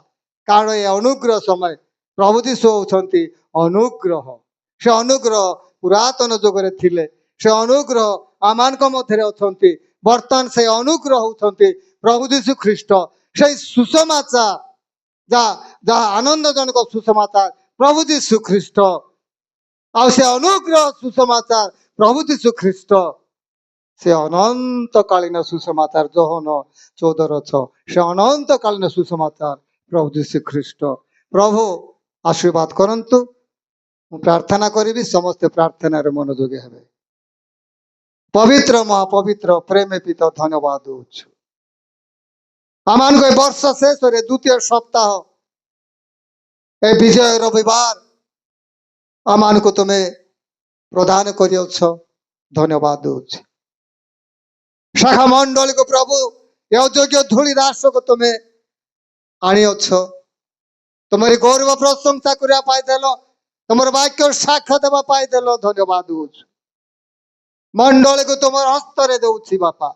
କାରଣ ଏ ଅନୁଗ୍ରହ ସମୟ ପ୍ରଭୁ ଯୀଶୁ ହଉଛନ୍ତି ଅନୁଗ୍ରହ। ସେ ଅନୁଗ୍ରହ ପୁରାତନ ଯୁଗରେ ଥିଲେ, ସେ ଅନୁଗ୍ରହ ଆମମାନଙ୍କ ମଧ୍ୟରେ ଅଛନ୍ତି। ବର୍ତ୍ତମାନ ସେ ଅନୁଗ୍ରହ ହଉଛନ୍ତି ପ୍ରଭୁ ଯୀଶୁ ଖ୍ରୀଷ୍ଟ। ସେଇ ସୁସମାଚାର ଯାହା ଆନନ୍ଦଜନକ ସୁସମାଚାର ପ୍ରଭୁ ଯୀଶୁ ଖ୍ରୀଷ୍ଟ, ଆଉ ସେ ଅନୁଗ୍ରହ ସୁସମାଚାର ପ୍ରଭୁ ଯୀଶୁ ଖ୍ରୀଷ୍ଟ, ସେ ଅନନ୍ତକାଳୀନ ସୁସମାଚାର। ଯୋହନ 14:6 ସେ ଅନନ୍ତକାଳୀନ ସୁସମାଚାର ପ୍ରଭୁ ଯୀଶୁ ଖ୍ରୀଷ୍ଟ। ପ୍ରଭୁ ଆଶୀର୍ବାଦ କରନ୍ତୁ। ମୁଁ ପ୍ରାର୍ଥନା କରିବି, ସମସ୍ତେ ପ୍ରାର୍ଥନାରେ ମନୋଯୋଗୀ ହେବେ। ପବିତ୍ର ମହାପବିତ୍ର ପ୍ରେମ ପିତା, ଧନ୍ୟବାଦ ଦଉଛୁ ଆମମାନଙ୍କୁ ଏ ବର୍ଷ ଶେଷରେ ଦ୍ୱିତୀୟ ସପ୍ତାହ, ଏ ବିଜୟ ରବିବାର ଆମମାନଙ୍କୁ ତୁମେ ପ୍ରଦାନ କରିଅଛ, ଧନ୍ୟବାଦ ଦଉଛି। ଶାଖା ମଣ୍ଡଳୀକୁ ପ୍ରଭୁ ଏ ଅଯୋଗ୍ୟ ଧୂଳି ଦାସକୁ ତୁମେ ଆଣିଅଛ, ତୁମରି ଗୌରବ ପ୍ରଶଂସା କରିବା ପାଇଁ ଦେଲ, ତୁମର ବାକ୍ୟ ସାକ୍ଷ୍ୟ ଦେବା ପାଇଁ ଦେଲ, ଧନ୍ୟବାଦ ଦଉଛୁ। ମଣ୍ଡଳୀକୁ ତୁମର ହସ୍ତରେ ଦଉଛି ବାପା।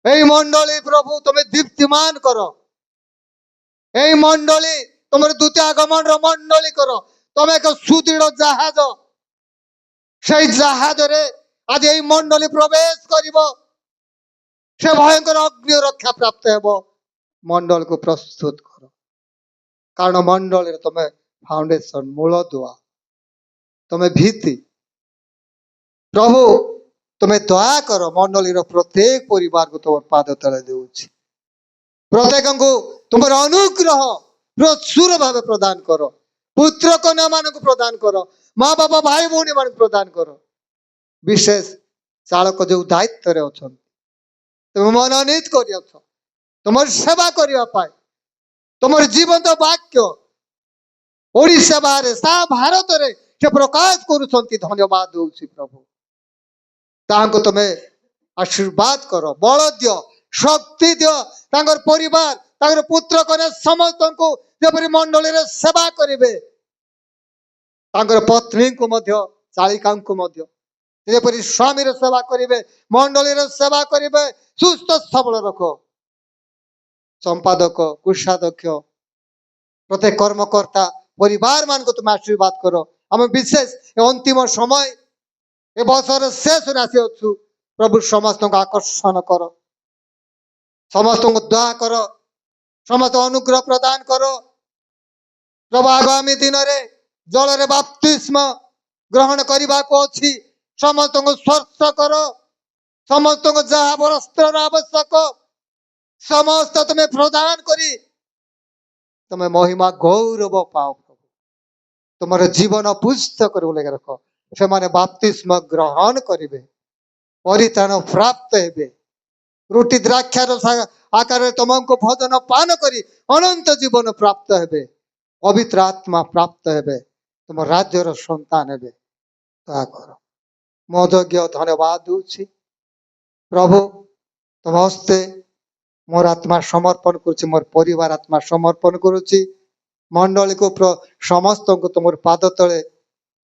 এই মন্ডলী প্রভু তুমি দীপ্তিমান কর। এই মন্ডলী তোমার দ্বিতীয় আগমনর মন্ডলী কর। তুমি এক সুদৃঢ় জাহাজ, সেই জাহাজরে আজ এই মন্ডলী প্রবেশ করিব, সে ভয়ঙ্কর অগ্নি রক্ষা প্রাপ্ত হব। মন্ডলকে প্রস্তুত কর, কারণ মন্ডলের তুমি ফাউন্ডেশন, মূল দুয়া, তুমি ভিত্তি। প্রভু তুমি দয়া কর, মন্ডলীর প্রত্যেক পরিবারকে তোমার পাদ তলে দেଉଛି। প্রত্যেকଙ୍କୁ ତୁମର ଅନୁଗ୍ରହ ପ୍ରଚୁର ଭାବେ ପ୍ରଦାନ କର। पुत्र कन्या मान प्रदान कर, माँ बापा भाई भौणी मान प्रदान कर। विशेष चालक जो दायित्व रे अच्छा तुम मनोनीत कर तुम सेवा करने तुम जीवंत वाक्य ओडिशा बाहर सा भारत रे से प्रकाश करुछंती। धन्यवाद दूसरी प्रभु तांको तुम्हें आशीर्वाद करो, बल दियो, शक्ति दियो, तांकर परिवार तांकर पुत्र कन्या समस्त को जपरी मंडली रे सेवा करिवे, तांकर पत्नी को मध्य चालिका को मध्य जेपरी स्वामी रे सेवा करिवे, मंडली रे सेवा करिवे, सुस्थ सबल रखो। संपादक कोषाध्यक्ष प्रत्येक कर्मकर्ता परिवार मान को तुम आशीर्वाद करो। आम विशेष अंतिम समय ए बर्षर शेष आसी अच्छु प्रभु समस्त को आकर्षण कर, समस्त को दया कर, समस्त अनुग्रह प्रदान करो। प्रभु आगामी दिन रे जल रे बपतिस्मा ग्रहण करने को अच्छी समस्त को स्पर्श कर, समस्त को जहा वस्त्र आवश्यक समस्त तुम्हें प्रदान करी तुम्हें महिमा गौरव पाओ। प्रभु तुम जीवन पुस्तक रख से माने बपतिस्मा ग्रहण करेंगे, परित्राण प्राप्त हेबे, रुटी द्राक्षार आकार तुमको भोजन पान करी अनंत जीवन प्राप्त हेबे, पवित्र आत्मा प्राप्त हेबे, तुम राज्यर संतान हेबे। दया कर मोदज्ञ धन्यवाद दूची प्रभु तुम हस्ते मोर आत्मा समर्पण करुछि, मोर परिवार आत्मा समर्पण करुछि, मंडली को समस्त को तुम पाद तले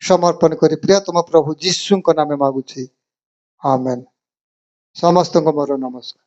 समर्पण करी प्रिय तुम प्रभु जीशु नाम मागुछि, आमेन। समस्त को मोर नमस्कार।